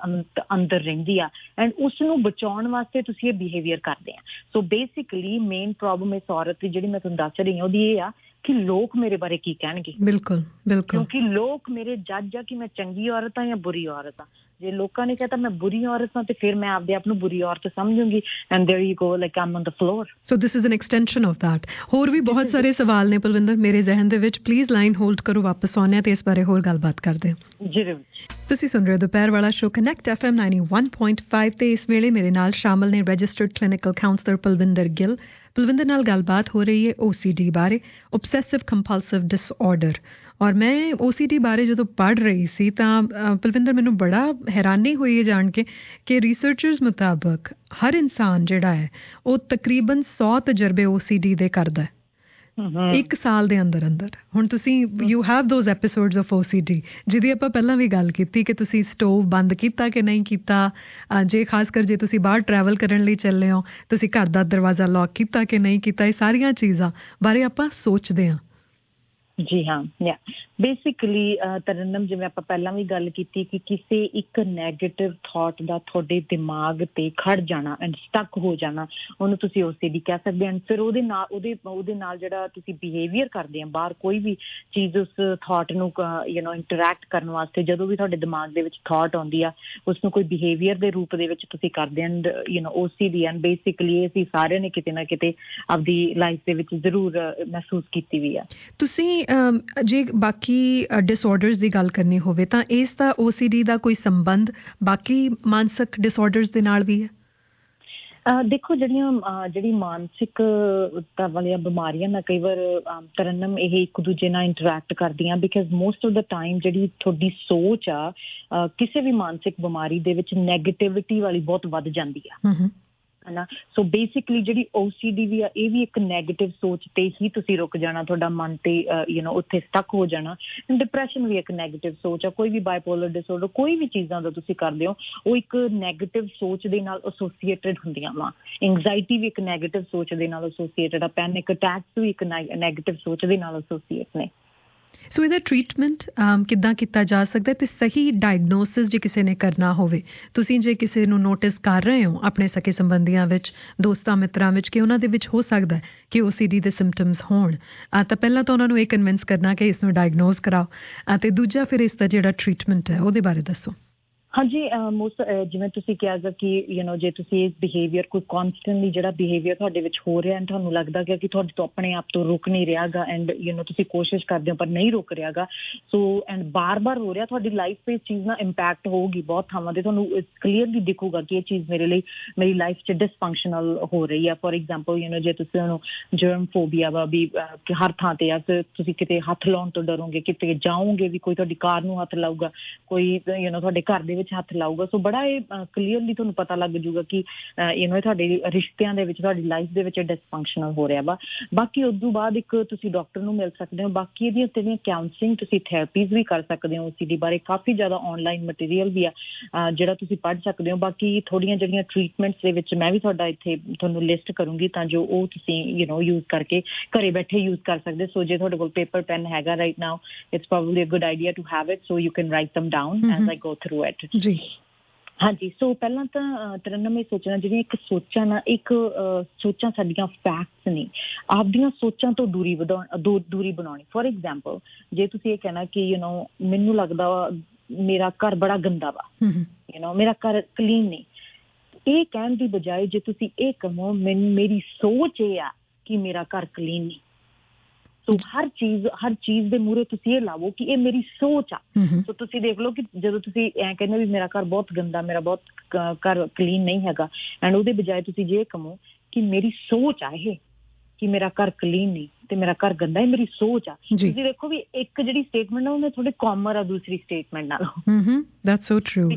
ਅੰਦਰ ਰਹਿੰਦੀ ਆ, ਐਂਡ ਉਸ ਨੂੰ ਬਚਾਉਣ ਵਾਸਤੇ ਤੁਸੀਂ ਇਹ ਬਿਹੇਵੀਅਰ ਕਰਦੇ ਆ। ਸੋ ਬੇਸਿਕਲੀ ਮੇਨ ਪ੍ਰੋਬਲਮ ਇਸ ਔਰਤ ਦੀ ਜਿਹੜੀ ਮੈਂ ਤੁਹਾਨੂੰ ਦੱਸ ਰਹੀ ਹਾਂ ਉਹਦੀ ਇਹ ਆ ਕਿ ਲੋਕ ਮੇਰੇ ਬਾਰੇ ਕੀ ਕਹਿਣਗੇ। ਬਿਲਕੁਲ ਬਿਲਕੁਲ। ਕਿਉਂਕਿ ਲੋਕ ਮੇਰੇ ਜੱਜ ਆ ਕਿ ਮੈਂ ਚੰਗੀ ਔਰਤ ਆ ਜਾਂ ਬੁਰੀ ਔਰਤ ਆ। ਜੇ ਲੋਕਾਂ ਨੇ ਕਹਿਤਾ ਮੈਂ ਬੁਰੀ ਔਰਤ ਹਾਂ ਤੇ ਫਿਰ ਮੈਂ ਆਪਦੇ ਆਪ ਨੂੰ ਬੁਰੀ ਔਰਤ ਸਮਝੂੰਗੀ, and there you go like I'm on the floor. So this is an extension of that. ਹੋਰ ਵੀ ਬਹੁਤ ਸਾਰੇ ਸਵਾਲ ਨੇ ਪਲਵਿੰਦਰ ਮੇਰੇ ਜ਼ਿਹਨ ਦੇ ਵਿੱਚ, ਪਲੀਜ਼ ਲਾਈਨ ਹੋਲਡ ਕਰੋ, ਵਾਪਸ ਆਉਂਦੇ ਹਾਂ ਤੇ ਇਸ ਬਾਰੇ ਹੋਰ ਗੱਲਬਾਤ ਕਰਦੇ ਹਾਂ। ਜ਼ਰੂਰ। ਤੁਸੀਂ ਸੁਣ ਰਹੇ ਹੋ ਦੁਪਹਿਰ ਵਾਲਾ ਸ਼ੋ ਕਨੈਕਟ FM 91.5 ਤੇ ਇਸ ਵੇਲੇ ਮੇਰੇ ਨਾਲ ਸ਼ਾਮਲ ਨੇ registered clinical counsellor Palvinder Gill. Palvinder ਨਾਲ ਗੱਲਬਾਤ ਹੋ ਰਹੀ ਹੈ OCD ਬਾਰੇ, ਓਬਸੈਸਿਵ ਕੰਪਲਸਿਵ ਡਿਸਆਰਡਰ। ਔਰ ਮੈਂ OCD ਬਾਰੇ ਜਦੋਂ ਪੜ੍ਹ ਰਹੀ ਸੀ ਤਾਂ ਪਲਵਿੰਦਰ ਮੈਨੂੰ ਬੜਾ ਹੈਰਾਨੀ ਹੋਈ ਇਹ ਜਾਣ ਕੇ ਕਿ ਰਿਸਰਚਰਸ ਮੁਤਾਬਕ ਹਰ ਇਨਸਾਨ ਜਿਹੜਾ ਹੈ ਉਹ ਤਕਰੀਬਨ 100 ਤਜਰਬੇ OCD ਦੇ ਕਰਦਾ ਹੈ 1 ਸਾਲ ਦੇ ਅੰਦਰ ਅੰਦਰ। ਹੁਣ ਤੁਸੀਂ you have those episodes of OCD ਜਿਹਦੀ ਆਪਾਂ ਪਹਿਲਾਂ ਵੀ ਗੱਲ ਕੀਤੀ ਕਿ ਤੁਸੀਂ ਸਟੋਵ ਬੰਦ ਕੀਤਾ ਕਿ ਨਹੀਂ ਕੀਤਾ, ਜੇ ਖਾਸ ਕਰ ਜੇ ਤੁਸੀਂ ਬਾਹਰ ਟਰੈਵਲ ਕਰਨ ਲਈ ਚੱਲੇ ਹੋ ਤੁਸੀਂ ਘਰ ਦਾ ਦਰਵਾਜ਼ਾ ਲੌਕ ਕੀਤਾ ਕਿ ਨਹੀਂ ਕੀਤਾ, ਇਹ ਸਾਰੀਆਂ ਚੀਜ਼ਾਂ ਬਾਰੇ ਆਪਾਂ ਸੋਚਦੇ ਹਾਂ। ਜੀ ਹਾਂ। ਬੇਸਿਕਲੀ ਤਰਨਮ, ਜਿਵੇਂ ਆਪਾਂ ਪਹਿਲਾਂ ਵੀ ਗੱਲ ਕੀਤੀ ਕਿ ਕਿਸੇ ਇੱਕ ਨੈਗੇਟਿਵ ਥਾਟ ਦਾ ਤੁਹਾਡੇ ਦਿਮਾਗ ਤੇ ਖੜ ਜਾਣਾ ਐਂਡ ਸਟਕ ਹੋ ਜਾਣਾ, ਉਹਨੂੰ ਤੁਸੀਂ OCD ਕਹਿ ਸਕਦੇ ਹੋ। ਫਿਰ ਉਹਦੇ ਨਾਲ ਜਿਹੜਾ ਤੁਸੀਂ ਬਿਹੇਵੀਅਰ ਕਰਦੇ ਆ ਬਾਹਰ ਕੋਈ ਵੀ ਚੀਜ਼ ਉਸ ਥਾਟ ਨੂੰ ਇੰਟਰੈਕਟ ਕਰਨ ਵਾਸਤੇ, ਜਦੋਂ ਵੀ ਤੁਹਾਡੇ ਦਿਮਾਗ ਦੇ ਵਿੱਚ ਥਾਟ ਆਉਂਦੀ ਆ ਉਸ ਨੂੰ ਕੋਈ ਬਿਹੇਵੀਅਰ ਦੇ ਰੂਪ ਦੇ ਵਿੱਚ ਤੁਸੀਂ ਕਰਦੇ ਐਂਡ OCD ਐਂਡ ਬੇਸਿਕਲੀ ਅਸੀਂ ਸਾਰਿਆਂ ਨੇ ਕਿਤੇ ਨਾ ਕਿਤੇ ਆਪਦੀ ਲਾਈਫ ਦੇ ਵਿੱਚ ਜ਼ਰੂਰ ਮਹਿਸੂਸ ਕੀਤੀ ਵੀ ਆ। ਤੁਸੀਂ ਜੇ ਬਾਕੀ ਡਿਸਆਰਡਰਸ ਦੀ ਗੱਲ ਕਰਨੀ ਹੋਵੇ ਤਾਂ ਇਸ ਦਾ OCD ਦਾ ਕੋਈ ਸੰਬੰਧ ਬਾਕੀ ਮਾਨਸਿਕ ਡਿਸਆਰਡਰਸ ਦੇ ਨਾਲ ਵੀ ਹੈ? ਦੇਖੋ ਜਿਹੜੀ ਮਾਨਸਿਕਤਾ ਵਾਲੀਆਂ ਬਿਮਾਰੀਆਂ ਨਾ ਕਈ ਵਾਰ ਤਰਨਮ ਇਹ ਇੱਕ ਦੂਜੇ ਨਾਲ ਇੰਟਰੈਕਟ ਕਰਦੀਆਂ, because most of the time ਜਿਹੜੀ ਤੁਹਾਡੀ ਸੋਚ ਆ ਕਿਸੇ ਵੀ ਮਾਨਸਿਕ ਬਿਮਾਰੀ ਦੇ ਵਿੱਚ ਨੈਗੇਟਿਵਿਟੀ ਵਾਲੀ ਬਹੁਤ ਵੱਧ ਜਾਂਦੀ ਆ ਹੈ ਨਾ। ਸੋ ਬੇਸਿਕਲੀ ਜਿਹੜੀ OCD ਵੀ ਆ ਇਹ ਵੀ ਇੱਕ ਨੈਗੇਟਿਵ ਸੋਚ ਤੇ ਹੀ ਤੁਸੀਂ ਰੁਕ ਜਾਣਾ, ਤੁਹਾਡਾ ਮਨ ਤੇ ਉੱਥੇ ਸਟਕ ਹੋ ਜਾਣਾ। ਡਿਪਰੈਸ਼ਨ ਵੀ ਇੱਕ ਨੈਗੇਟਿਵ ਸੋਚ ਆ, ਕੋਈ ਵੀ ਬਾਈਪੋਲਰ ਡਿਸਆਰਡਰ, ਕੋਈ ਵੀ ਚੀਜ਼ਾਂ ਦਾ ਤੁਸੀਂ ਕਰਦੇ ਹੋ ਉਹ ਇੱਕ ਨੈਗੇਟਿਵ ਸੋਚ ਦੇ ਨਾਲ ਐਸੋਸੀਏਟਡ ਹੁੰਦੀਆਂ ਵਾ। ਐਂਗਜ਼ਾਇਟੀ ਵੀ ਇੱਕ ਨੈਗੇਟਿਵ ਸੋਚ ਦੇ ਨਾਲ ਐਸੋਸੀਏਟਡ ਆ, ਪੈਨਿਕ ਅਟੈਕਸ ਵੀ ਇੱਕ ਨੈਗੇਟਿਵ ਸੋਚ ਦੇ ਨਾਲ ਐਸੋਸੀਏਟ ਨੇ। ਸੋ ਇਹਦਾ ਟਰੀਟਮੈਂਟ ਕਿੱਦਾਂ ਕੀਤਾ ਜਾ ਸਕਦਾ ਤੇ ਸਹੀ ਡਾਇਗਨੋਸਿਸ ਜੇ ਕਿਸੇ ਨੇ ਕਰਨਾ ਹੋਵੇ, ਤੁਸੀਂ ਜੇ ਕਿਸੇ ਨੂੰ ਨੋਟਿਸ ਕਰ ਰਹੇ ਹੋ ਆਪਣੇ ਸਕੇ ਸੰਬੰਧੀਆਂ ਵਿੱਚ, ਦੋਸਤਾਂ ਮਿੱਤਰਾਂ ਵਿੱਚ ਕਿ ਉਹਨਾਂ ਦੇ ਵਿੱਚ ਹੋ ਸਕਦਾ ਕਿ OCD ਦੇ ਸਿੰਪਟਮਸ ਹੋਣ, ਤਾਂ ਪਹਿਲਾਂ ਤਾਂ ਉਹਨਾਂ ਨੂੰ ਇਹ ਕਨਵਿੰਸ ਕਰਨਾ ਕਿ ਇਸ ਨੂੰ ਡਾਇਗਨੋਸ ਕਰਾਓ, ਅਤੇ ਦੂਜਾ ਫਿਰ ਇਸ ਦਾ ਜਿਹੜਾ ਟਰੀਟਮੈਂਟ ਹੈ ਉਹਦੇ ਬਾਰੇ ਦੱਸੋ। ਹਾਂਜੀ, ਜਿਵੇਂ ਤੁਸੀਂ ਕਿਹਾ ਕਿ ਜੇ ਤੁਸੀਂ ਇਹ ਬਿਹੇਵੀਅਰ ਕੋਈ ਕੌਨਸਟੈਂਟਲੀ ਜਿਹੜਾ ਬਿਹੇਵੀਅਰ ਤੁਹਾਡੇ ਵਿੱਚ ਹੋ ਰਿਹਾ ਐਂਡ ਤੁਹਾਨੂੰ ਲੱਗਦਾ ਗਿਆ ਕਿ ਤੁਹਾਡੇ ਤੋਂ ਆਪਣੇ ਆਪ ਤੋਂ ਰੁਕ ਨਹੀਂ ਰਿਹਾ ਗਾ ਐਂਡ ਤੁਸੀਂ ਕੋਸ਼ਿਸ਼ ਕਰਦੇ ਹੋ ਪਰ ਨਹੀਂ ਰੁਕ ਰਿਹਾ ਗਾ, ਸੋ ਐਂਡ ਬਾਰ-ਬਾਰ ਹੋ ਰਿਹਾ, ਤੁਹਾਡੀ ਲਾਈਫ 'ਤੇ ਇਸ ਚੀਜ਼ ਨਾਲ ਇੰਪੈਕਟ ਹੋਊਗੀ ਬਹੁਤ ਥਾਵਾਂ 'ਤੇ, ਤੁਹਾਨੂੰ ਕਲੀਅਰਲੀ ਦਿਖੂਗਾ ਕਿ ਇਹ ਚੀਜ਼ ਮੇਰੀ ਲਾਈਫ 'ਚ ਡਿਸਫੰਕਸ਼ਨਲ ਹੋ ਰਹੀ ਆ। ਫੋਰ ਐਗਜ਼ਾਮਪਲ ਜੇ ਤੁਸੀਂ ਉਹਨੂੰ ਜਰਮ ਫੋਬੀਆ ਵਾ ਵੀ ਹਰ ਥਾਂ 'ਤੇ ਆ, ਫਿਰ ਤੁਸੀਂ ਕਿਤੇ ਹੱਥ ਲਾਉਣ ਤੋਂ ਡਰੋਗੇ, ਕਿਤੇ ਜਾਓਗੇ ਵੀ ਕੋਈ ਤੁਹਾਡੀ ਕਾਰ ਨੂੰ ਹੱਥ ਲਾਊਗਾ, ਕੋਈ ਤੁਹਾਡੇ ਘਰ ਦੇ ਵਿੱਚ ਹੱਥ ਲਾਊਗਾ, ਸੋ ਬੜਾ ਇਹ ਕਲੀਅਰਲੀ ਤੁਹਾਨੂੰ ਪਤਾ ਲੱਗ ਜੂਗਾ ਕਿ ਤੁਹਾਡੇ ਰਿਸ਼ਤਿਆਂ ਦੇ ਵਿੱਚ, ਤੁਹਾਡੀ ਲਾਈਫ ਦੇ ਵਿੱਚ ਡਿਸਫੰਕਸ਼ਨਲ ਹੋ ਰਿਹਾ ਵਾ। ਬਾਕੀ ਉਸ ਤੋਂ ਬਾਅਦ ਇੱਕ ਤੁਸੀਂ ਡਾਕਟਰ ਨੂੰ ਮਿਲ ਸਕਦੇ ਹੋ, ਬਾਕੀ ਇਹਦੀਆਂ ਜਿਹੜੀਆਂ ਕਾਉਂਸਲਿੰਗ, ਤੁਸੀਂ ਥੈਰੇਪੀਜ਼ ਵੀ ਕਰ ਸਕਦੇ ਹੋ। OCD ਬਾਰੇ ਕਾਫੀ ਜ਼ਿਆਦਾ ਆਨਲਾਈਨ ਮਟੀਰੀਅਲ ਵੀ ਆ ਜਿਹੜਾ ਤੁਸੀਂ ਪੜ੍ਹ ਸਕਦੇ ਹੋ। ਬਾਕੀ ਥੋੜ੍ਹੀਆਂ ਜਿਹੜੀਆਂ ਟਰੀਟਮੈਂਟਸ ਦੇ ਵਿੱਚ ਮੈਂ ਵੀ ਤੁਹਾਡਾ ਇੱਥੇ ਤੁਹਾਨੂੰ ਲਿਸਟ ਕਰੂੰਗੀ ਤਾਂ ਜੋ ਉਹ ਤੁਸੀਂ ਯੂਜ਼ ਕਰਕੇ ਘਰੇ ਬੈਠੇ ਯੂਜ਼ ਕਰ ਸਕਦੇ। ਸੋ ਜੇ ਤੁਹਾਡੇ ਕੋਲ ਪੇਪਰ ਪੈਨ ਹੈਗਾ right now, it's probably a good idea to have it, so you can write them down as I go through it। ਜੀ ਹਾਂਜੀ, ਸੋ ਪਹਿਲਾਂ ਤਾਂ ਤਰਨਮ ਇਹ ਸੋਚਣਾ, ਜਿਹੜੀਆਂ ਇੱਕ ਸੋਚਾਂ ਨਾ, ਇੱਕ ਸੋਚਾਂ ਸਾਡੀਆਂ ਫੈਕਟਸ ਨਹੀਂ, ਆਪਦੀਆਂ ਸੋਚਾਂ ਤੋਂ ਦੂਰੀ ਬਣਾਉਣੀ। ਫੋਰ ਐਗਜ਼ਾਮਪਲ ਜੇ ਤੁਸੀਂ ਇਹ ਕਹਿਣਾ ਕਿ ਮੈਨੂੰ ਲੱਗਦਾ ਵਾ ਮੇਰਾ ਘਰ ਬੜਾ ਗੰਦਾ ਵਾ, ਮੇਰਾ ਘਰ ਕਲੀਨ ਨਹੀਂ, ਇਹ ਕਹਿਣ ਦੀ ਬਜਾਏ ਜੇ ਤੁਸੀਂ ਇਹ ਕਹੋ ਮੇਰੀ ਸੋਚ ਇਹ ਆ ਕਿ ਮੇਰਾ ਘਰ ਕਲੀਨ ਨਹੀਂ, ਸੋ ਹਰ ਚੀਜ਼ ਦੇ ਮੂਹਰੇ ਤੁਸੀਂ ਇਹ ਲਾਵੋ ਕਿ ਇਹ ਮੇਰੀ ਸੋਚ ਆ। ਸੋ ਤੁਸੀਂ ਦੇਖ ਲਓ ਕਿ ਜਦੋਂ ਤੁਸੀਂ ਐਂ ਕਹਿੰਦੇ ਵੀ ਮੇਰਾ ਘਰ ਬਹੁਤ ਗੰਦਾ, ਮੇਰਾ ਬਹੁਤ ਘਰ ਕਲੀਨ ਨਹੀਂ ਹੈਗਾ, ਐਂਡ ਉਹਦੇ ਬਜਾਏ ਤੁਸੀਂ ਜੇ ਕਹੋ ਕਿ ਮੇਰੀ ਸੋਚ ਆ ਇਹ ਕਿ ਮੇਰਾ ਘਰ ਕਲੀਨ ਨਹੀਂ, ਤੇ ਮੇਰਾ ਘਰ ਗੰਦਾ, ਇਹ ਮੇਰੀ ਸੋਚ ਆ। ਜੀ। ਤੁਸੀਂ ਦੇਖੋ ਵੀ ਇੱਕ ਜਿਹੜੀ ਸਟੇਟਮੈਂਟ ਆ ਉਹਨੇ ਥੋੜੇ ਕਾਮਰ ਆ ਦੂਸਰੀ ਸਟੇਟਮੈਂਟ ਨਾਲੋਂ। That's so true.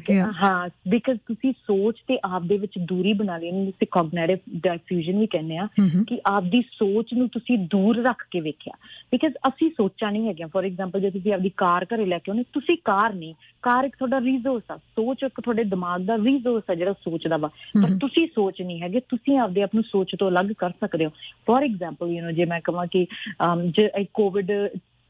ਹਾਂ, ਬਿਕਾਜ਼ ਤੁਸੀਂ ਸੋਚ ਤੇ ਆਪ ਦੇ ਵਿੱਚ ਦੂਰੀ ਬਣਾ ਲਈ, ਇਹਨੂੰ ਤੁਸੀਂ ਕੋਗਨੀਟਿਵ ਡਿਫਿਊਜ਼ਨ ਵੀ ਕਹਿੰਦੇ ਆ, ਕਿ ਆਪਦੀ ਸੋਚ ਨੂੰ ਤੁਸੀਂ ਦੂਰ ਰੱਖ ਕੇ ਵੇਖਿਆ। ਬਿਕਾਜ਼ ਅਸੀਂ ਸੋਚਾਂ ਨਹੀਂ ਹੈਗੀਆਂ। ਫੋਰ ਐਗਜ਼ਾਮਪਲ ਜੇ ਤੁਸੀਂ ਆਪਦੀ ਕਾਰ ਘਰੇ ਲੈ ਕੇ ਆਉਂਦੇ, ਤੁਸੀਂ ਕਾਰ ਨਹੀਂ, ਕਾਰ ਇੱਕ ਤੁਹਾਡਾ ਰੀਸੋਰਸ ਆ, ਸੋਚ ਇੱਕ ਤੁਹਾਡੇ ਦਿਮਾਗ ਦਾ ਰੀਸੋਰਸ ਆ ਜਿਹੜਾ ਸੋਚਦਾ ਵਾ, ਪਰ ਤੁਸੀਂ ਸੋਚ ਨਹੀਂ ਹੈਗੇ। ਤੁਸੀਂ ਆਪਦੇ ਆਪ ਨੂੰ ਸੋਚ ਤੋਂ ਅਲੱਗ ਕਰ ਸਕਦੇ ਹੋ। ਫੋਰ ਐਗਜ਼ਾਮਪਲ ਜੇ ਮੈਂ ਕਹਾਂ ਕਿ ਜੇ ਕੋਵਿਡ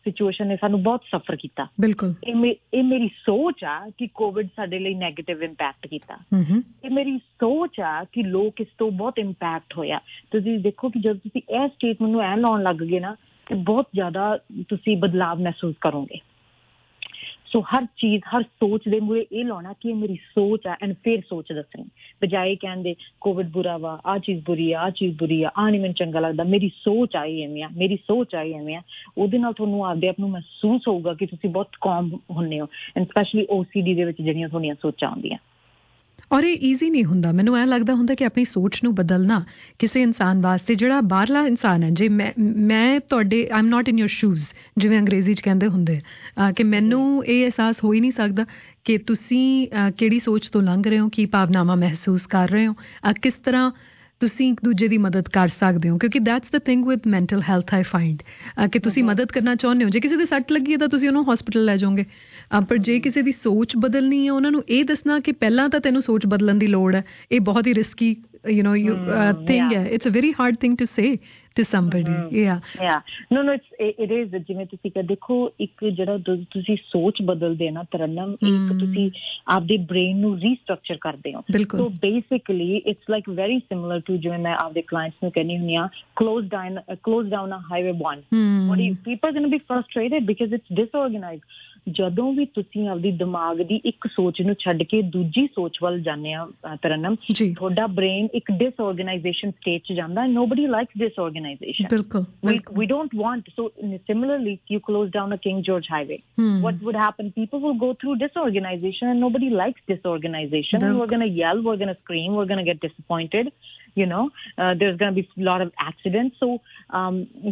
ਸਿਚੁਏਸ਼ਨ ਨੇ ਸਾਨੂੰ ਬਹੁਤ ਸਫਰ ਕੀਤਾ, ਬਿਲਕੁਲ ਇਹ ਮੇਰੀ ਸੋਚ ਆ ਕਿ ਕੋਵਿਡ ਸਾਡੇ ਲਈ ਨੈਗੇਟਿਵ ਇੰਪੈਕਟ ਕੀਤਾ। ਇਹ ਮੇਰੀ ਸੋਚ ਆ ਕਿ ਲੋਕ ਇਸ ਤੋਂ ਬਹੁਤ ਇੰਪੈਕਟ ਹੋਇਆ। ਤੁਸੀਂ ਦੇਖੋ ਕਿ ਜਦੋਂ ਤੁਸੀਂ ਇਹ ਸਟੇਟਮੈਂਟ ਨੂੰ ਐ ਲਾਉਣ ਲੱਗ ਗਏ ਨਾ, ਤੇ ਬਹੁਤ ਜ਼ਿਆਦਾ ਤੁਸੀਂ ਬਦਲਾਵ ਮਹਿਸੂਸ ਕਰੋਗੇ। ਸੋ ਹਰ ਚੀਜ਼, ਹਰ ਸੋਚ ਦੇ ਮੂਹਰੇ ਇਹ ਲਾਉਣਾ ਕਿ ਇਹ ਮੇਰੀ ਸੋਚ ਆ, ਐਂਡ ਫਿਰ ਸੋਚ ਦੱਸਣੀ, ਬਜਾਏ ਕਹਿੰਦੇ ਕੋਵਿਡ ਬੁਰਾ ਵਾ, ਆਹ ਚੀਜ਼ ਬੁਰੀ ਆ, ਆਹ ਚੀਜ਼ ਬੁਰੀ ਆ, ਆਹ ਨਹੀਂ ਮੈਨੂੰ ਚੰਗਾ ਲੱਗਦਾ, ਮੇਰੀ ਸੋਚ ਆਈ ਐਵੇਂ ਆ, ਮੇਰੀ ਸੋਚ ਆਈ ਐਵੇਂ ਆ। ਉਹਦੇ ਨਾਲ ਤੁਹਾਨੂੰ ਆਪਦੇ ਆਪ ਨੂੰ ਮਹਿਸੂਸ ਹੋਊਗਾ ਕਿ ਤੁਸੀਂ ਬਹੁਤ ਕਾਮ ਹੁੰਦੇ ਹੋ, ਐਂਡ ਸਪੈਸ਼ਲੀ OCD ਦੇ ਵਿੱਚ ਜਿਹੜੀਆਂ ਤੁਹਾਡੀਆਂ ਸੋਚਾਂ ਆਉਂਦੀਆਂ। ਔਰ ਇਹ ਈਜ਼ੀ ਨਹੀਂ ਹੁੰਦਾ। ਮੈਨੂੰ ਐਂ ਲੱਗਦਾ ਹੁੰਦਾ ਕਿ ਆਪਣੀ ਸੋਚ ਨੂੰ ਬਦਲਣਾ ਕਿਸੇ ਇਨਸਾਨ ਵਾਸਤੇ, ਜਿਹੜਾ ਬਾਹਰਲਾ ਇਨਸਾਨ ਹੈ, ਜੇ ਮੈਂ ਤੁਹਾਡੇ I am not in your shoes, ਜਿਵੇਂ ਅੰਗਰੇਜ਼ੀ 'ਚ ਕਹਿੰਦੇ ਹੁੰਦੇ, ਕਿ ਮੈਨੂੰ ਇਹ ਅਹਿਸਾਸ ਹੋ ਹੀ ਨਹੀਂ ਸਕਦਾ ਕਿ ਤੁਸੀਂ ਕਿਹੜੀ ਸੋਚ ਤੋਂ ਲੰਘ ਰਹੇ ਹੋ, ਕੀ ਭਾਵਨਾਵਾਂ ਮਹਿਸੂਸ ਕਰ ਰਹੇ ਹੋ, ਕਿਸ ਤਰ੍ਹਾਂ ਤੁਸੀਂ ਇੱਕ ਦੂਜੇ ਦੀ ਮਦਦ ਕਰ ਸਕਦੇ ਹੋ। ਕਿਉਂਕਿ that's the thing with mental health I find, ਕਿ ਤੁਸੀਂ ਮਦਦ ਕਰਨਾ ਚਾਹੁੰਦੇ ਹੋ। ਜੇ ਕਿਸੇ ਦੇ ਸੱਟ ਲੱਗੀ ਹੈ ਤਾਂ ਤੁਸੀਂ ਉਹਨੂੰ ਹਸਪੀਟਲ ਲੈ ਜਾਓਗੇ, ਪਰ ਜੇ ਕਿਸੇ ਦੀ ਸੋਚ ਬਦਲਣੀ ਹੈ, ਉਹਨਾਂ ਨੂੰ ਇਹ ਦੱਸਣਾ ਕਿ ਪਹਿਲਾਂ ਤਾਂ ਤੈਨੂੰ ਸੋਚ ਬਦਲਣ ਦੀ ਲੋੜ ਹੈ, ਇਹ ਬਹੁਤ ਹੀ ਰਿਸਕੀ thing ਹੈ। It's a very hard thing to say to somebody. No, it is, ਜਿਵੇਂ ਤੁਸੀਂ ਕਹ ਦੇਖੋ, ਇੱਕ ਜਿਹੜਾ ਤੁਸੀਂ ਸੋਚ ਬਦਲਦੇ ਨਾ ਤਰਨਮ, ਇੱਕ ਤੁਸੀਂ ਆਪਦੇ ਬ੍ਰੇਨ ਨੂੰ ਰੀਸਟਰਕਚਰ ਕਰਦੇ ਹੋ। So basically it's like very similar to, ਜਿਵੇਂ ਮੈਂ ਆਪਦੇ ਕਲਾਇੰਟਸ ਨੂੰ ਕਹਿੰਦੀ ਹੁੰਦੀ ਹਾਂ, close down a highway 1. People are going to be frustrated because it's disorganized. ਜਦੋਂ ਵੀ ਤੁਸੀਂ ਆਪਦੀ ਦਿਮਾਗ ਦੀ ਇੱਕ ਸੋਚ ਨੂੰ ਛੱਡ ਕੇ ਦੂਜੀ ਸੋਚ ਵੱਲ ਜਾਂਦੇ ਆ ਤਰਨਮ, ਤੁਹਾਡਾ ਬ੍ਰੇਨ ਇੱਕ ਡਿਸਆਰਗੇਨਾਈਜੇਸ਼ਨ ਸਟੇਜ 'ਚ ਜਾਂਦਾ। Nobody likes disorganization. We don't want. So similarly, you close down a King George highway. What would happen? People will go through disorganization, and nobody likes disorganization. And we're going to yell, we're going to scream, we're going to get disappointed. There's going to be a lot of accidents. So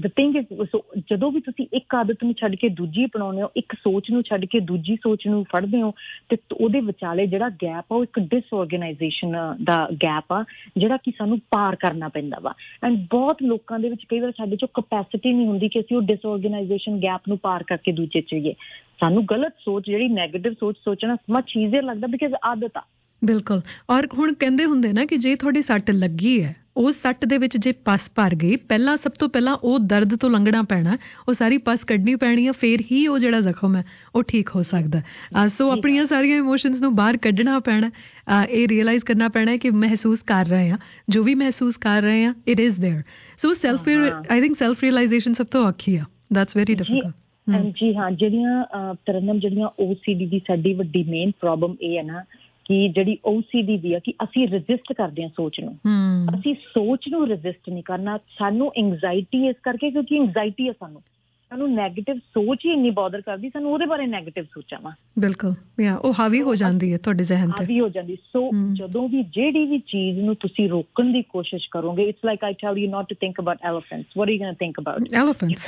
the thing is, so ਜਦੋਂ ਵੀ ਤੁਸੀਂ ਇੱਕ ਆਦਤ ਨੂੰ ਛੱਡ ਕੇ ਦੂਜੀ ਅਪਣਾਉਂਦੇ ਹੋ, ਇੱਕ ਸੋਚ ਨੂੰ ਛੱਡ ਕੇ ਦੂਜੀ ਸੋਚ ਨੂੰ ਫੜਦੇ ਹੋ, ਤੇ ਉਹਦੇ ਵਿਚਾਲੇ ਜਿਹੜਾ ਗੈਪ ਆ, ਉਹ ਇੱਕ ਡਿਸਆਰਗੇਨਾਈਜੇਸ਼ਨ ਦਾ ਗੈਪ ਆ, ਜਿਹੜਾ ਕਿ ਸਾਨੂੰ ਪਾਰ ਕਰਨਾ ਪੈਂਦਾ ਵਾ। ਐਂਡ ਬਹੁਤ ਲੋਕਾਂ ਦੇ ਵਿੱਚ ਕਈ ਵਾਰ ਸਾਡੇ 'ਚ ਕਪੈਸਿਟੀ ਨਹੀਂ ਹੁੰਦੀ ਕਿ ਅਸੀਂ ਉਹ ਡਿਸਆਰਗੇਨਾਈਜੇਸ਼ਨ ਗੈਪ ਨੂੰ ਪਾਰ ਕਰਕੇ ਦੂਜੇ 'ਚ ਜਾਈਏ। ਸਾਨੂੰ ਗਲਤ ਸੋਚ, ਜਿਹੜੀ ਨੈਗੇਟਿਵ ਸੋਚ ਸੋਚਣਾ ਮਚ ਈਜ਼ੀਅਰ ਲੱਗਦਾ, ਬਿਕਾਜ਼ ਆਦਤ ਆ। ਬਿਲਕੁਲ। ਔਰ ਹੁਣ ਕਹਿੰਦੇ ਹੁੰਦੇ ਨਾ ਕਿ ਜੇ ਤੁਹਾਡੀ ਸੱਟ ਲੱਗੀ ਹੈ, ਉਸ ਸੱਟ ਦੇ ਵਿੱਚ ਜੇ ਪਸ ਭਰ ਗਈ, ਪਹਿਲਾਂ ਸਭ ਤੋਂ ਪਹਿਲਾਂ ਉਹ ਦਰਦ ਤੋਂ ਲੰਘਣਾ ਪੈਣਾ, ਉਹ ਸਾਰੀ ਪਸ ਕੱਢਣੀ ਪੈਣੀ ਆ, ਫਿਰ ਹੀ ਉਹ ਜਿਹੜਾ ਜ਼ਖਮ ਹੈ ਉਹ ਠੀਕ ਹੋ ਸਕਦਾ। ਸੋ ਆਪਣੀਆਂ ਸਾਰੀਆਂ ਇਮੋਸ਼ਨਸ ਨੂੰ ਬਾਹਰ ਕੱਢਣਾ ਪੈਣਾ, ਇਹ ਰੀਅਲਾਈਜ਼ ਕਰਨਾ ਪੈਣਾ ਕਿ ਮਹਿਸੂਸ ਕਰ ਰਹੇ ਹਾਂ, ਜੋ ਵੀ ਮਹਿਸੂਸ ਕਰ ਰਹੇ ਹਾਂ, it is there. So I think self realization ਸਭ ਤੋਂ ਔਖੀ ਆ। That's very difficult. ਜੀ ਹਾਂ, ਜਿਹੜੀਆਂ ਤਰਨਮ, ਜਿਹੜੀਆਂ OCD ਦੀ ਸਾਡੀ ਵੱਡੀ ਮੇਨ ਪ੍ਰੋਬਲਮ ਇਹ ਹੈ ਨਾ, ਕਿ ਜਿਹੜੀ OCD ਦੀ ਆ, ਕਿ ਅਸੀਂ ਰਜਿਸਟ ਕਰਦੇ ਹਾਂ ਸੋਚ ਨੂੰ। ਅਸੀਂ ਸੋਚ ਨੂੰ ਰਜਿਸਟ ਨਹੀਂ ਕਰਨਾ। ਸਾਨੂੰ ਐਂਗਜ਼ਾਇਟੀ ਇਸ ਕਰਕੇ, ਕਿਉਂਕਿ ਐਂਗਜ਼ਾਇਟੀ ਆ, ਸਾਨੂੰ ਨੈਗੇਟਿਵ ਸੋਚ ਹੀ ਇੰਨੀ ਬੌਦਰ ਕਰਦੀ, ਸਾਨੂੰ ਉਹਦੇ ਬਾਰੇ ਨੈਗੇਟਿਵ ਸੋਚਾਂ ਵਾ। ਬਿਲਕੁਲ, ਉਹ ਹਾਵੀ ਹੋ ਜਾਂਦੀ ਹੈ ਤੁਹਾਡੇ ਜ਼ਿਹਨ ਤੇ, ਹਾਵੀ ਹੋ ਜਾਂਦੀ। ਸੋ ਜਦੋਂ ਵੀ ਜਿਹੜੀ ਵੀ ਚੀਜ਼ ਨੂੰ ਤੁਸੀਂ ਰੋਕਣ ਦੀ ਕੋਸ਼ਿਸ਼ ਕਰੋਗੇ, it's like I tell you not to think about elephants. What are you going to think about elephants?